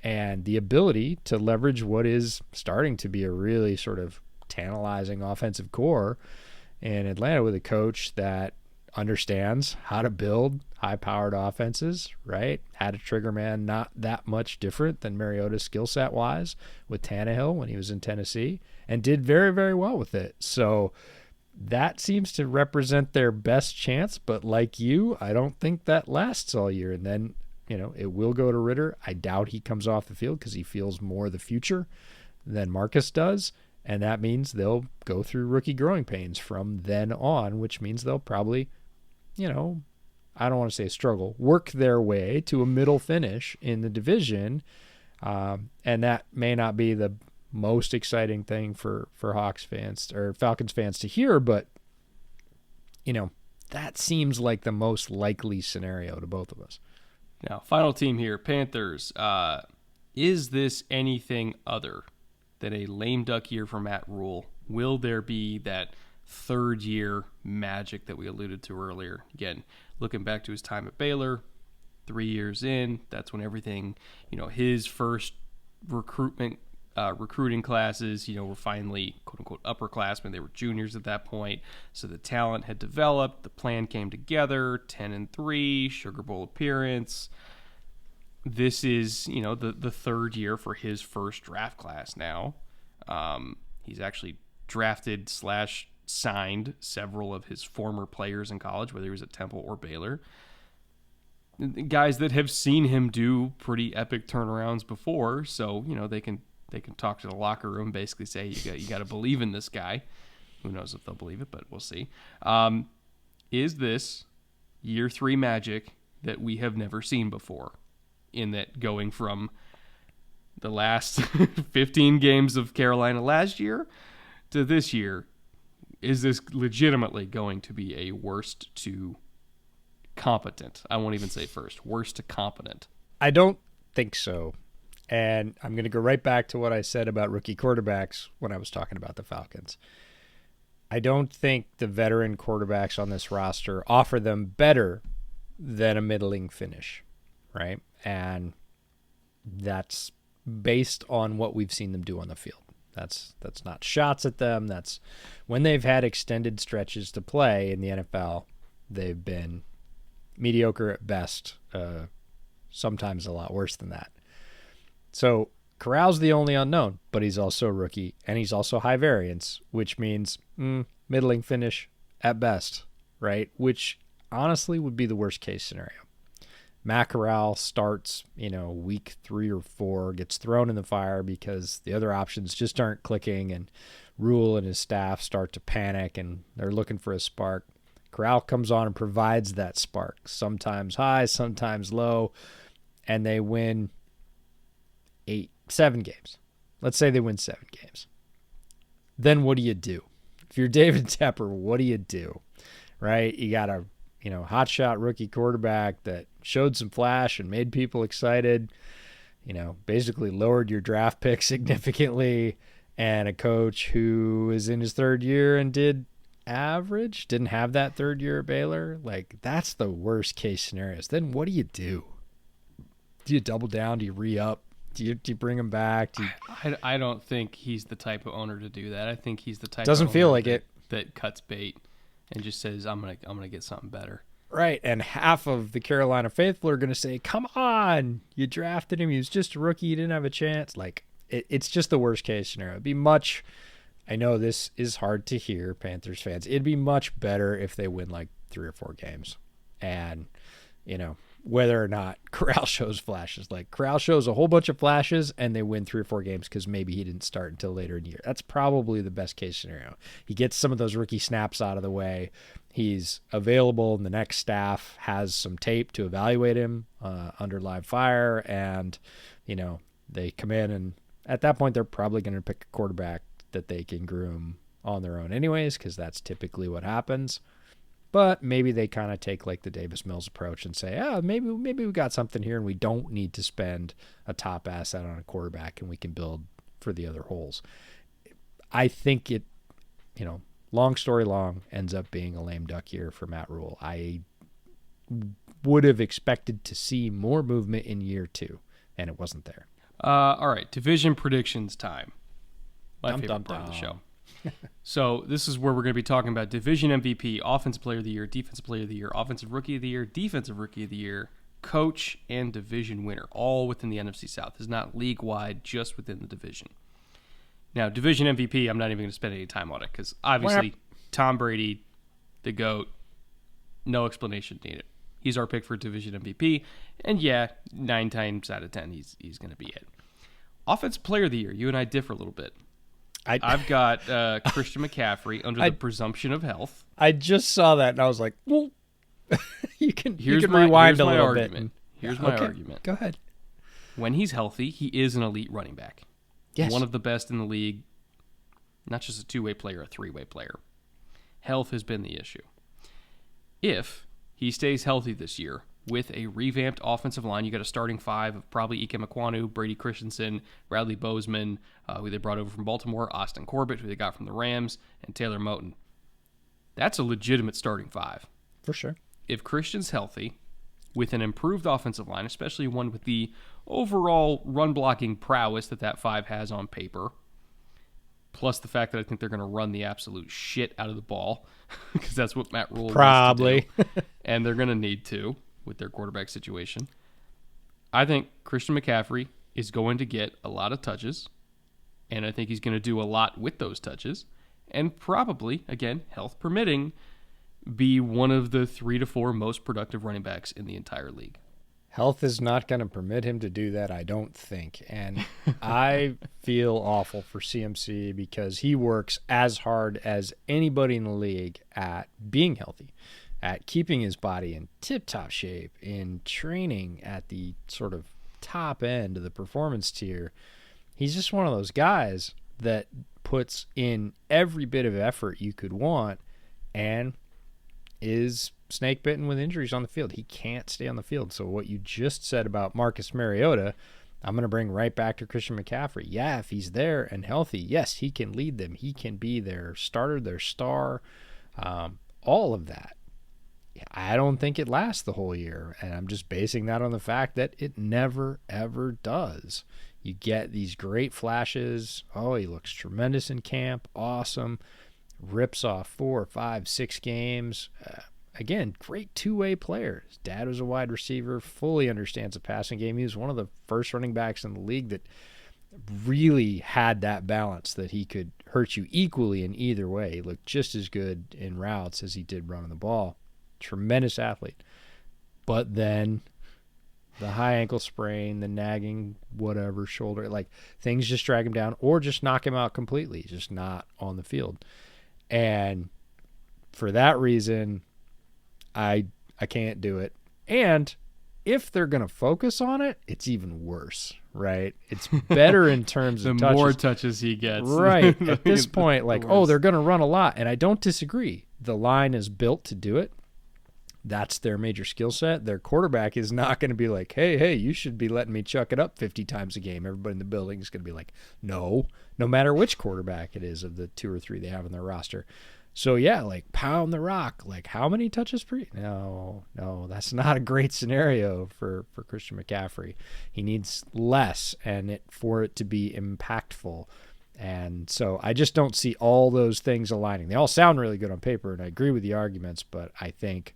and the ability to leverage what is starting to be a really sort of tantalizing offensive core in Atlanta with a coach that understands how to build high-powered offenses, right? Had a trigger man not that much different than Mariota's skill set wise with Tannehill when he was in Tennessee, and did very, very well with it. So that seems to represent their best chance, but like you, I don't think that lasts all year. And then, it will go to Ritter. I doubt he comes off the field because he feels more the future than Marcus does. And that means they'll go through rookie growing pains from then on, which means they'll probably I don't want to say struggle, work their way to a middle finish in the division. And that may not be the most exciting thing for Hawks fans or Falcons fans to hear, but, that seems like the most likely scenario to both of us. Now, final team here, Panthers. Is this anything other than a lame duck year for Matt Rule? Will there be that third year magic that we alluded to earlier? Again, looking back to his time at Baylor, 3 years in, that's when everything, his first recruiting classes, were finally quote unquote upperclassmen. They were juniors at that point. So the talent had developed, the plan came together, 10-3, Sugar Bowl appearance. This is, the third year for his first draft class now. He's actually drafted / signed several of his former players in college, whether he was at Temple or Baylor. Guys that have seen him do pretty epic turnarounds before, so, they can talk to the locker room, basically say, you got to believe in this guy. Who knows if they'll believe it, but we'll see. Is this year 3 magic that we have never seen before? In that going from the last 15 games of Carolina last year to this year, is this legitimately going to be a worst to competent? I won't even say first. Worst to competent. I don't think so. And I'm going to go right back to what I said about rookie quarterbacks when I was talking about the Falcons. I don't think the veteran quarterbacks on this roster offer them better than a middling finish, right? And that's based on what we've seen them do on the field. That's not shots at them. That's when they've had extended stretches to play in the NFL, they've been mediocre at best, sometimes a lot worse than that. So Corral's the only unknown, but he's also a rookie, and he's also high variance, which means middling finish at best, right? Which honestly would be the worst case scenario. Matt Corral starts, week 3 or 4, gets thrown in the fire because the other options just aren't clicking, and Rule and his staff start to panic, and they're looking for a spark. Corral comes on and provides that spark, sometimes high, sometimes low, and they win 7 games. Let's say they win 7 games. Then what do you do? If you're David Tepper, what do you do? Right? You got a hotshot rookie quarterback that showed some flash and made people excited, basically lowered your draft pick significantly, and a coach who is in his third year and did average, didn't have that third year at Baylor. Like, that's the worst case scenarios. Then what do you do? Do you double down? Do you re-up? Do you bring him back? I don't think he's the type of owner to do that. I think he's the type doesn't of feel owner like it that cuts bait and just says, I'm gonna get something better. Right, and half of the Carolina faithful are going to say, come on, you drafted him, he was just a rookie, he didn't have a chance. Like, it's just the worst case scenario. It'd be much, I know this is hard to hear, Panthers fans, it'd be much better if they win like 3 or 4 games. And, whether or not Corral shows flashes. Like, Corral shows a whole bunch of flashes and they win 3 or 4 games because maybe he didn't start until later in the year. That's probably the best case scenario. He gets some of those rookie snaps out of the way. He's available, and the next staff has some tape to evaluate him under live fire, and, they come in, and at that point they're probably going to pick a quarterback that they can groom on their own anyways, because that's typically what happens. But maybe they kind of take like the Davis Mills approach and say, maybe we got something here and we don't need to spend a top asset on a quarterback and we can build for the other holes. I think it, long story long, ends up being a lame duck year for Matt Rule. I would have expected to see more movement in year 2, and it wasn't there. All right, division predictions time. My favorite part of the show. So this is where we're going to be talking about division MVP, offensive player of the year, defensive player of the year, offensive rookie of the year, defensive rookie of the year, coach, and division winner, all within the NFC South. It's not league-wide, just within the division. Now, division MVP, I'm not even going to spend any time on it because obviously Tom Brady, the GOAT, no explanation needed. He's our pick for division MVP, and 9 times out of 10, he's going to be it. Offensive player of the year, you and I differ a little bit. I've got Christian McCaffrey under the presumption of health. I just saw that and I was like, well, You can Here's rewind a my little argument. bit. Here's my Okay, argument. Go ahead. When he's healthy, he is an elite running back. Yes. One of the best in the league. Not just a two-way player, a three-way player. Health has been the issue. If he stays healthy this year with a revamped offensive line, you got a starting five of probably Ike Mekwonu, Brady Christensen, Bradley Bozeman, who they brought over from Baltimore, Austin Corbett, who they got from the Rams, and Taylor Moton. That's a legitimate starting five. For sure. If Christian's healthy, with an improved offensive line, especially one with the overall run-blocking prowess that five has on paper, plus the fact that I think they're going to run the absolute shit out of the ball, because that's what Matt Rule Probably. wants to do, and they're going to need to with their quarterback situation. I think Christian McCaffrey is going to get a lot of touches, and I think he's going to do a lot with those touches, and probably, again, health permitting, be one of the 3 to 4 most productive running backs in the entire league. Health is not going to permit him to do that, I don't think. And I feel awful for CMC because he works as hard as anybody in the league at being healthy, at keeping his body in tip-top shape, in training at the sort of top end of the performance tier. He's just one of those guys that puts in every bit of effort you could want and is snake bitten with injuries on the field. He can't stay on the field. So what you just said about Marcus Mariota, I'm going to bring right back to Christian McCaffrey. Yeah, if he's there and healthy, yes, he can lead them. He can be their starter, their star, all of that. I don't think it lasts the whole year, and I'm just basing that on the fact that it never, ever does. You get these great flashes. Oh, he looks tremendous in camp. Awesome. Rips off 4, 5, 6 games. Again, great two-way player. His dad was a wide receiver, fully understands the passing game. He was one of the first running backs in the league that really had that balance that he could hurt you equally in either way. He looked just as good in routes as he did running the ball. Tremendous athlete. But then the high ankle sprain, the nagging whatever shoulder, like things just drag him down or just knock him out completely, just not on the field. And for that reason, I can't do it. And if they're going to focus on it, it's even worse, right? It's better in terms of the touches. more touches he gets. Right. At this point, like, they're going to run a lot. And I don't disagree. The line is built to do it. That's their major skill set. Their quarterback is not going to be like, hey, you should be letting me chuck it up 50 times a game. Everybody in the building is going to be like, no matter which quarterback it is of the 2 or 3 they have on their roster. So, yeah, like pound the rock. Like how many touches per? No, that's not a great scenario for Christian McCaffrey. He needs less for it to be impactful. And so I just don't see all those things aligning. They all sound really good on paper, and I agree with the arguments, but I think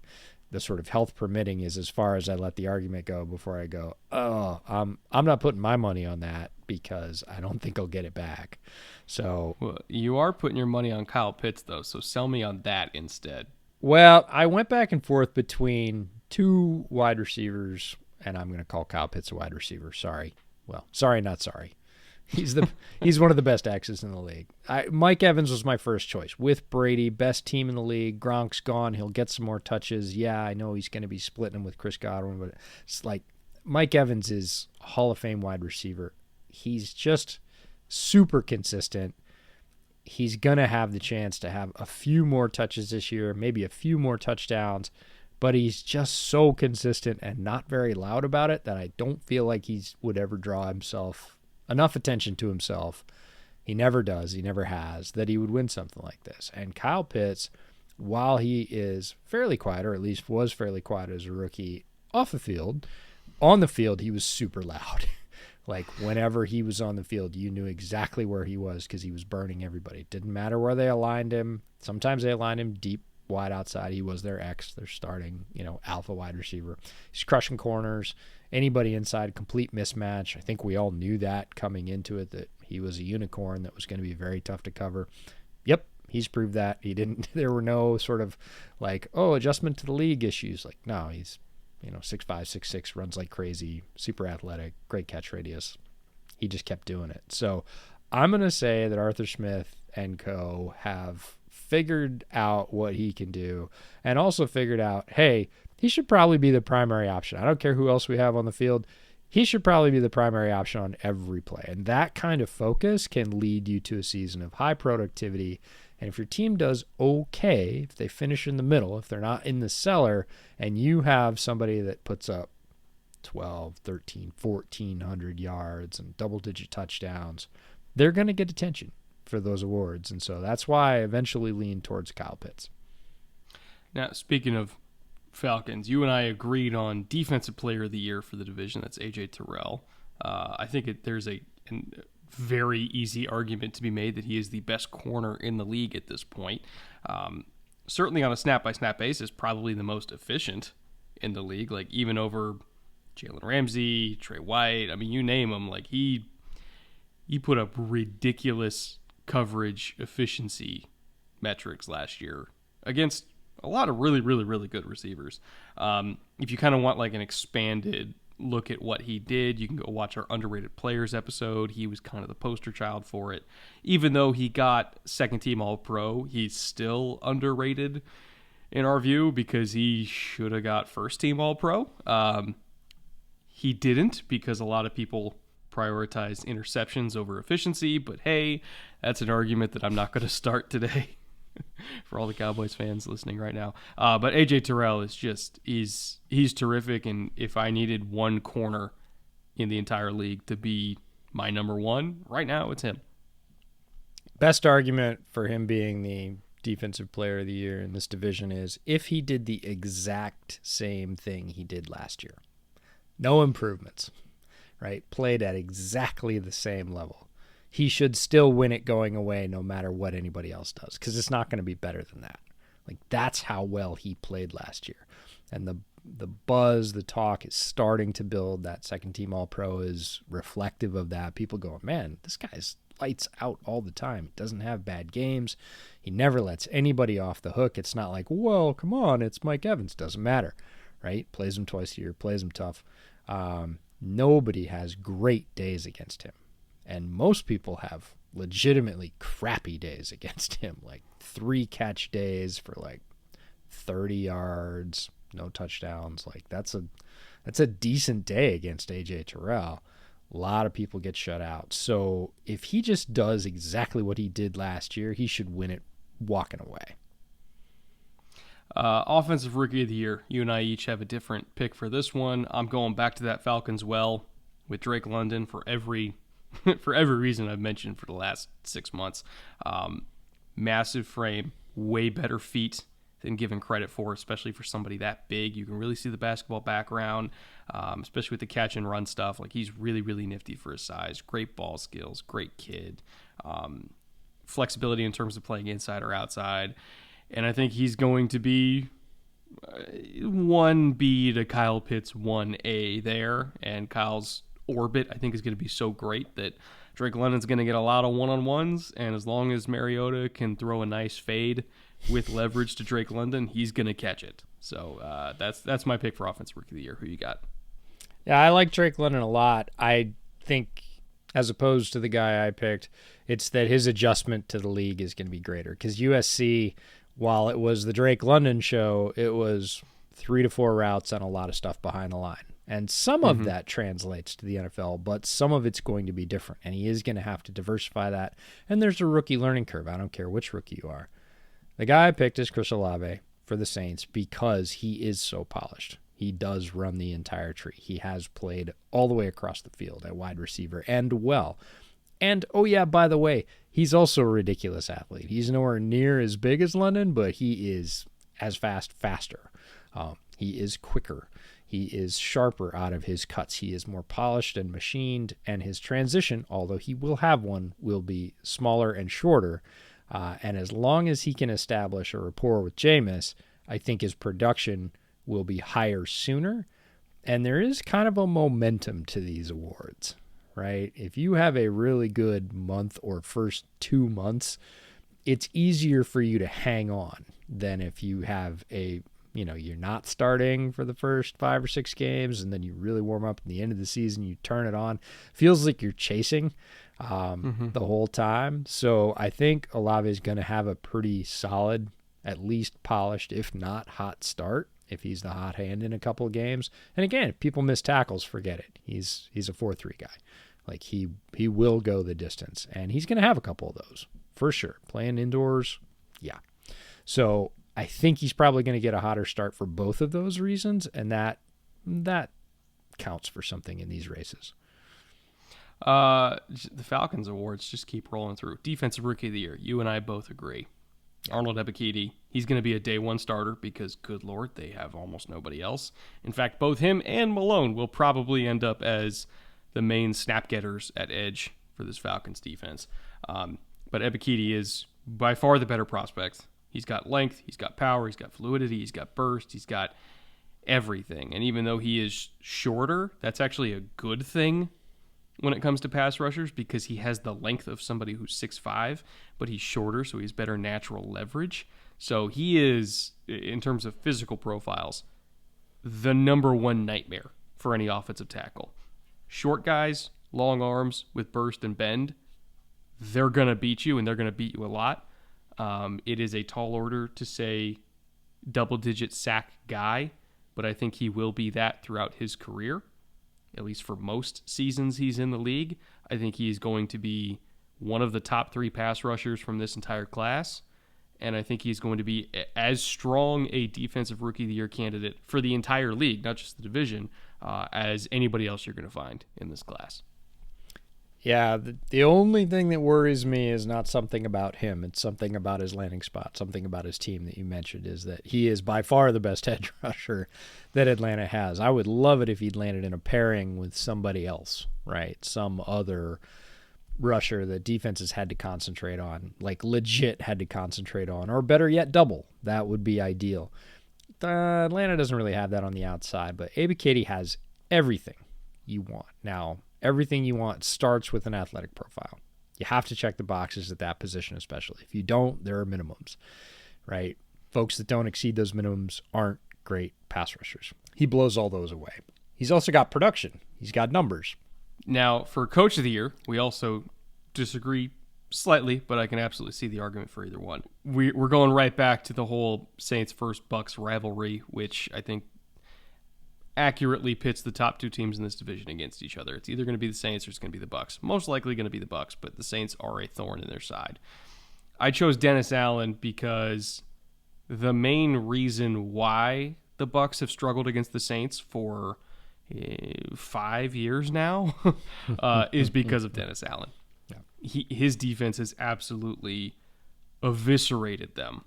the sort of health permitting is as far as I let the argument go before I go, I'm not putting my money on that because I don't think I'll get it back. So, well, you are putting your money on Kyle Pitts, though, so sell me on that instead. Well, I went back and forth between 2 wide receivers, and I'm going to call Kyle Pitts a wide receiver. Sorry. Well, sorry, not sorry. He's one of the best X's in the league. Mike Evans was my first choice. With Brady, best team in the league. Gronk's gone. He'll get some more touches. Yeah, I know he's going to be splitting them with Chris Godwin, but it's like Mike Evans is a Hall of Fame wide receiver. He's just super consistent. He's going to have the chance to have a few more touches this year, maybe a few more touchdowns, but he's just so consistent and not very loud about it that I don't feel like he would ever draw himself enough attention to himself. He never does. He never has, that he would win something like this. And Kyle Pitts, while he is fairly quiet, or at least was fairly quiet as a rookie off the field, on the field, he was super loud. Like whenever he was on the field, you knew exactly where he was because he was burning everybody. It didn't matter where they aligned him. Sometimes they aligned him deep, wide outside. He was their X, their starting, alpha wide receiver. He's crushing corners. Anybody inside, complete mismatch. I think we all knew that coming into it, that he was a unicorn that was going to be very tough to cover. Yep, he's proved that. There were no sort of like, adjustment to the league issues. Like, no, he's 6'5", 6'6", runs like crazy, super athletic, great catch radius. He just kept doing it. So I'm going to say that Arthur Smith and co have figured out what he can do and also figured out, hey, he should probably be the primary option. I don't care who else we have on the field. He should probably be the primary option on every play. And that kind of focus can lead you to a season of high productivity. And if your team does okay, if they finish in the middle, if they're not in the cellar, and you have somebody that puts up 12, 13, 1,400 yards and double-digit touchdowns, they're going to get attention for those awards. And so that's why I eventually lean towards Kyle Pitts. Now, speaking of Falcons, you and I agreed on Defensive Player of the Year for the division. That's A.J. Tyrell. I think there's a very easy argument to be made that he is the best corner in the league at this point. Certainly on a snap-by-snap basis, probably the most efficient in the league, like even over Jalen Ramsey, Trey White. I mean, you name him. Like he put up ridiculous coverage efficiency metrics last year against a lot of really, really, really good receivers. If you kind of want like an expanded look at what he did, you can go watch our Underrated Players episode. He was kind of the poster child for it. Even though he got second-team All-Pro, he's still underrated in our view because he should have got first-team All-Pro. He didn't because a lot of people prioritized interceptions over efficiency, but hey, that's an argument that I'm not going to start today for all the Cowboys fans listening right now. But A.J. Tyrell is just, he's terrific, and if I needed one corner in the entire league to be my number one, right now it's him. Best argument for him being the Defensive Player of the Year in this division is if he did the exact same thing he did last year. No improvements, right? Played at exactly the same level. He should still win it going away no matter what anybody else does because it's not going to be better than that. Like, that's how well he played last year. And the buzz, the talk is starting to build. That second-team All-Pro is reflective of that. People going, man, this guy's lights out all the time. He doesn't have bad games. He never lets anybody off the hook. It's not like, well, come on, it's Mike Evans. Doesn't matter, right? Plays him twice a year, plays him tough. Nobody has great days against him. And most people have legitimately crappy days against him, like 3-catch days for like 30 yards, no touchdowns. Like that's a decent day against A.J. Tyrell. A lot of people get shut out. So if he just does exactly what he did last year, he should win it walking away. Offensive Rookie of the Year. You and I each have a different pick for this one. I'm going back to that Falcons well with Drake London for every reason I've mentioned for the last 6 months. Massive frame, way better feet than given credit for, especially for somebody that big. You can really see the basketball background, especially with the catch and run stuff. Like, he's really, really nifty for his size. Great ball skills, great kid. Flexibility in terms of playing inside or outside. And I think he's going to be 1B to Kyle Pitts 1A there. And Kyle's orbit, I think, is going to be so great that Drake London's going to get a lot of one-on-ones. And as long as Mariota can throw a nice fade with leverage to Drake London, he's going to catch it. So that's my pick for Offensive Rookie of the Year. Who you got? Yeah, I like Drake London a lot. I think, as opposed to the guy I picked, it's that his adjustment to the league is going to be greater. Because USC, while it was the Drake London show, it was 3 to 4 routes and a lot of stuff behind the line. And some of that translates to the NFL, but some of it's going to be different. And he is going to have to diversify that. And there's a rookie learning curve. I don't care which rookie you are. The guy I picked is Chris Olave for the Saints because he is so polished. He does run the entire tree. He has played all the way across the field at wide receiver and well. And, oh yeah, by the way, he's also a ridiculous athlete. He's nowhere near as big as London, but he is as faster. He is quicker. He is sharper out of his cuts. He is more polished and machined, and his transition, although he will have one, will be smaller and shorter. And as long as he can establish a rapport with Jameis, I think his production will be higher sooner. And there is kind of a momentum to these awards, right? If you have a really good month or first 2 months, it's easier for you to hang on than if you have you're not starting for the first 5 or 6 games and then you really warm up at the end of the season, you turn it on. Feels like you're chasing the whole time. So I think Olave is going to have a pretty solid, at least polished, if not hot start. if he's the hot hand in a couple of games. And again, if people miss tackles, forget it. He's a 4-3 guy. Like he will go the distance, and he's going to have a couple of those for sure. Playing indoors, yeah. So I think he's probably going to get a hotter start for both of those reasons, and that counts for something in these races. The Falcons Awards just keep rolling through. Defensive Rookie of the Year. You and I both agree. Arnold Ebiketie, he's going to be a day one starter because, good Lord, they have almost nobody else. In fact, both him and Malone will probably end up as the main snap getters at edge for this Falcons defense. But Ebiketie is by far the better prospect. He's got length, he's got power, he's got fluidity, he's got burst, he's got everything. And even though he is shorter, that's actually a good thing when it comes to pass rushers because he has the length of somebody who's 6'5", but he's shorter, so he has better natural leverage. So he is, in terms of physical profiles, the number one nightmare for any offensive tackle. Short guys, long arms with burst and bend, they're going to beat you, and they're going to beat you a lot. It is a tall order to say double-digit sack guy, but I think he will be that throughout his career, at least for most seasons he's in the league. I think he's going to be one of the top 3 pass rushers from this entire class, and I think he's going to be as strong a Defensive Rookie of the Year candidate for the entire league, not just the division, as anybody else you're going to find in this class. Yeah, the only thing that worries me is not something about him. It's something about his landing spot, something about his team that you mentioned, is that he is by far the best edge rusher that Atlanta has. I would love it if he'd landed in a pairing with somebody else, right? Some other rusher that defenses had to concentrate on, like legit had to concentrate on, or better yet, double. That would be ideal. Atlanta doesn't really have that on the outside, but Ebiketie has everything you want. Now, everything you want starts with an athletic profile. You have to check the boxes at that position, especially. If you don't, there are minimums, right? Folks that don't exceed those minimums aren't great pass rushers. He blows all those away. He's also got production. He's got numbers. Now, for Coach of the Year, we also disagree slightly, but I can absolutely see the argument for either one. We're going right back to the whole Saints versus Bucks rivalry, which I think accurately pits the top 2 teams in this division against each other. It's either going to be the Saints or it's going to be the Bucks. Most likely going to be the Bucks, but the Saints are a thorn in their side. I chose Dennis Allen because the main reason why the Bucks have struggled against the Saints for 5 years now is because of Dennis Allen. Yeah. His defense has absolutely eviscerated them.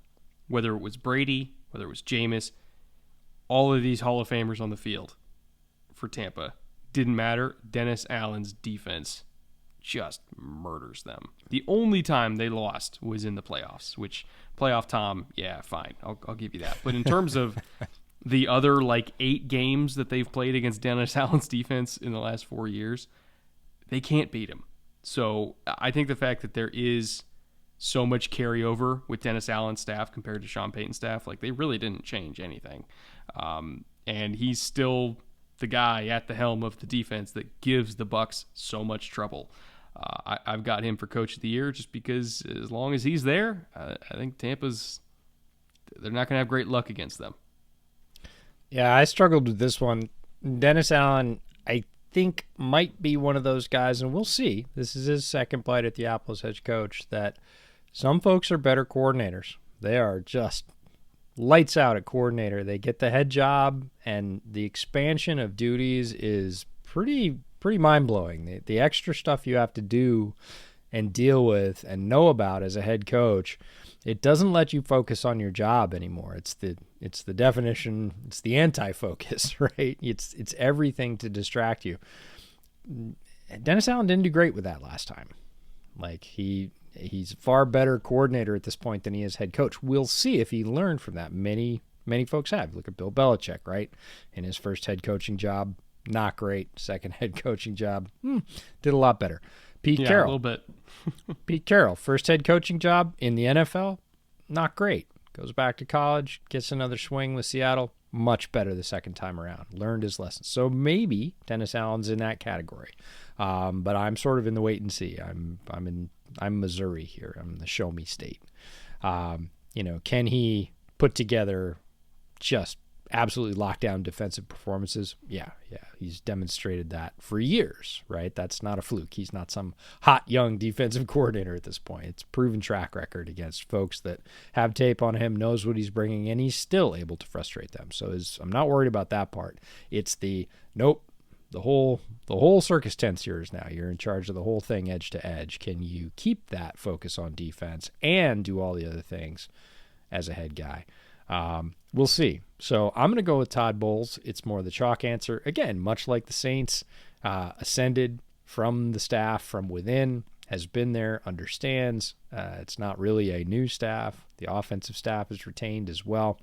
Whether it was Brady, whether it was Jameis, all of these Hall of Famers on the field for Tampa, didn't matter. Dennis Allen's defense just murders them. The only time they lost was in the playoffs, which playoff Tom, yeah, fine. I'll give you that. But in terms of the other 8 games that they've played against Dennis Allen's defense in the last 4 years, they can't beat him. So I think the fact that there is so much carryover with Dennis Allen's staff compared to Sean Payton's staff, they really didn't change anything. And he's still the guy at the helm of the defense that gives the Bucks so much trouble. I've got him for Coach of the Year just because as long as he's there, I think they're not going to have great luck against them. Yeah, I struggled with this one. Dennis Allen, I think, might be one of those guys, and we'll see. This is his second bite at the apple as head coach, that some folks are better coordinators. They are just lights out at coordinator. They get the head job, and the expansion of duties is pretty mind-blowing. The extra stuff you have to do and deal with and know about as a head coach, it doesn't let you focus on your job anymore. It's the definition, it's the anti-focus, right? It's everything to distract you. Dennis Allen didn't do great with that last time. He's a far better coordinator at this point than he is head coach. We'll see if he learned from that. Many folks have. Look at Bill Belichick, right? In his first head coaching job, not great. Second head coaching job, did a lot better. Pete Carroll. A little bit. Pete Carroll, first head coaching job in the NFL, not great. Goes back to college, gets another swing with Seattle, much better the second time around. Learned his lessons. So maybe Dennis Allen's in that category. But I'm sort of in the wait and see. I'm Missouri here. I'm the show me state. Can he put together just absolutely lockdown defensive performances. Yeah. He's demonstrated that for years, right? That's not a fluke. He's not some hot young defensive coordinator at this point. It's proven track record against folks that have tape on him, knows what he's bringing, and he's still able to frustrate them. So I'm not worried about that part. It's the whole circus tent's yours now. You're in charge of the whole thing edge to edge. Can you keep that focus on defense and do all the other things as a head guy? We'll see. So I'm going to go with Todd Bowles. It's more the chalk answer. Again, much like the Saints, ascended from the staff from within, has been there, understands. It's not really a new staff. The offensive staff is retained as well.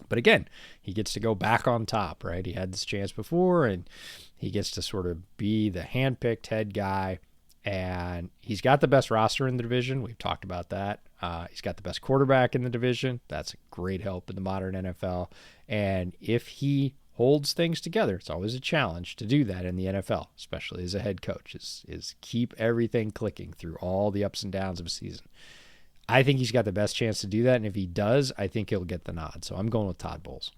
But again, he gets to go back on top, right? He had this chance before, and he gets to sort of be the handpicked head guy. And he's got the best roster in the division. We've talked about that. He's got the best quarterback in the division. That's a great help in the modern NFL. And if he holds things together, it's always a challenge to do that in the NFL, especially as a head coach, is keep everything clicking through all the ups and downs of a season. I think he's got the best chance to do that. And if he does, I think he'll get the nod. So I'm going with Todd Bowles.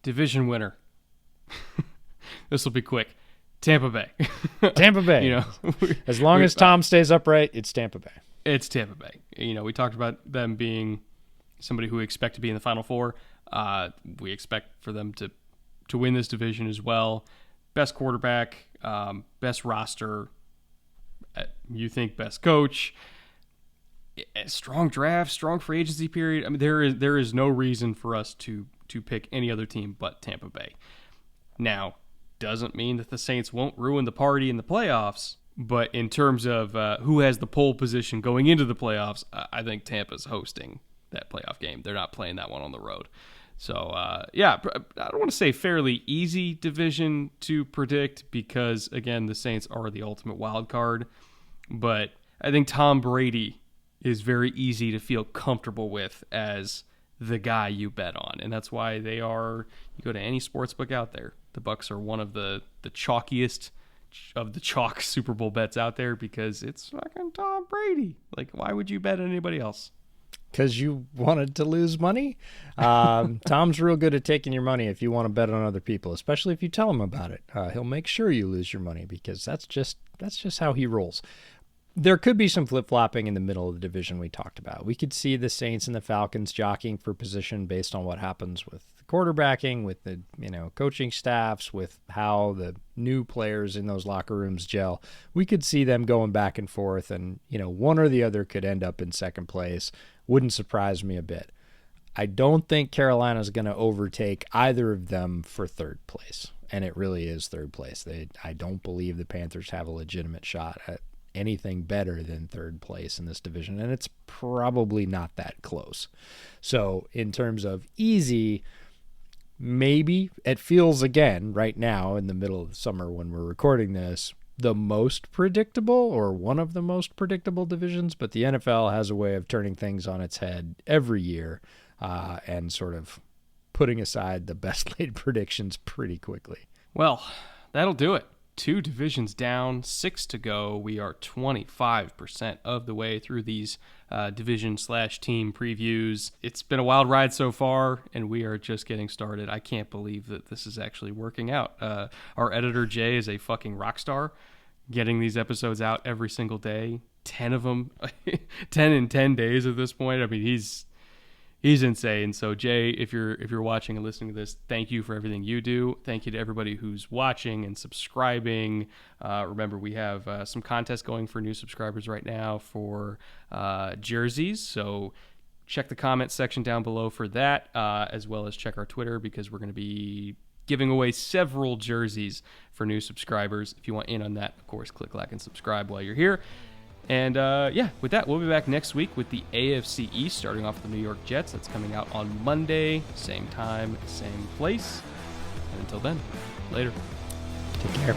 Division winner. This will be quick. Tampa Bay. Tampa Bay. As long as Tom stays upright, it's Tampa Bay. It's Tampa Bay. We talked about them being somebody who we expect to be in the Final Four. We expect for them to win this division as well. Best quarterback, best roster, you think best coach, strong draft, strong free agency period. I mean, there is no reason for us to pick any other team but Tampa Bay. Now, doesn't mean that the Saints won't ruin the party in the playoffs, but in terms of who has the pole position going into the playoffs, I think Tampa's hosting that playoff game. They're not playing that one on the road. So, I don't want to say fairly easy division to predict because, again, the Saints are the ultimate wild card, but I think Tom Brady is very easy to feel comfortable with as the guy you bet on, and that's why you go to any sports book out there, the Bucs are one of the chalkiest of the chalk Super Bowl bets out there because it's fucking Tom Brady. Like, why would you bet on anybody else? Because you wanted to lose money. Tom's real good at taking your money if you want to bet on other people, especially if you tell him about it. He'll make sure you lose your money because that's just how he rolls. There could be some flip-flopping in the middle of the division we talked about. We could see the Saints and the Falcons jockeying for position based on what happens with the quarterbacking, with the coaching staffs, with how the new players in those locker rooms gel. We could see them going back and forth, and one or the other could end up in second place. Wouldn't surprise me a bit. I don't think Carolina's going to overtake either of them for third place, and it really is third place. I don't believe the Panthers have a legitimate shot at anything better than third place in this division, and it's probably not that close. So in terms of easy, maybe it feels, again, right now in the middle of the summer when we're recording this, the most predictable or one of the most predictable divisions, but the NFL has a way of turning things on its head every year and sort of putting aside the best laid predictions pretty quickly. Well, that'll do it. 2 divisions down, 6 to go. We are 25% of the way through these division/team previews. It's been a wild ride so far, and we are just getting started. I can't believe that this is actually working out. Our editor, Jay, is a fucking rock star, getting these episodes out every single day. 10 of them, 10 in 10 days at this point. I mean, he's insane. So Jay, if you're watching and listening to this, thank you for everything you do. Thank you to everybody who's watching and subscribing. Remember, we have some contests going for new subscribers right now for jerseys. So check the comment section down below for that, as well as check our Twitter because we're going to be giving away several jerseys for new subscribers. If you want in on that, of course, click like and subscribe while you're here. And with that, we'll be back next week with the AFC East, starting off with the New York Jets. That's coming out on Monday, same time, same place. And until then, later. Take care.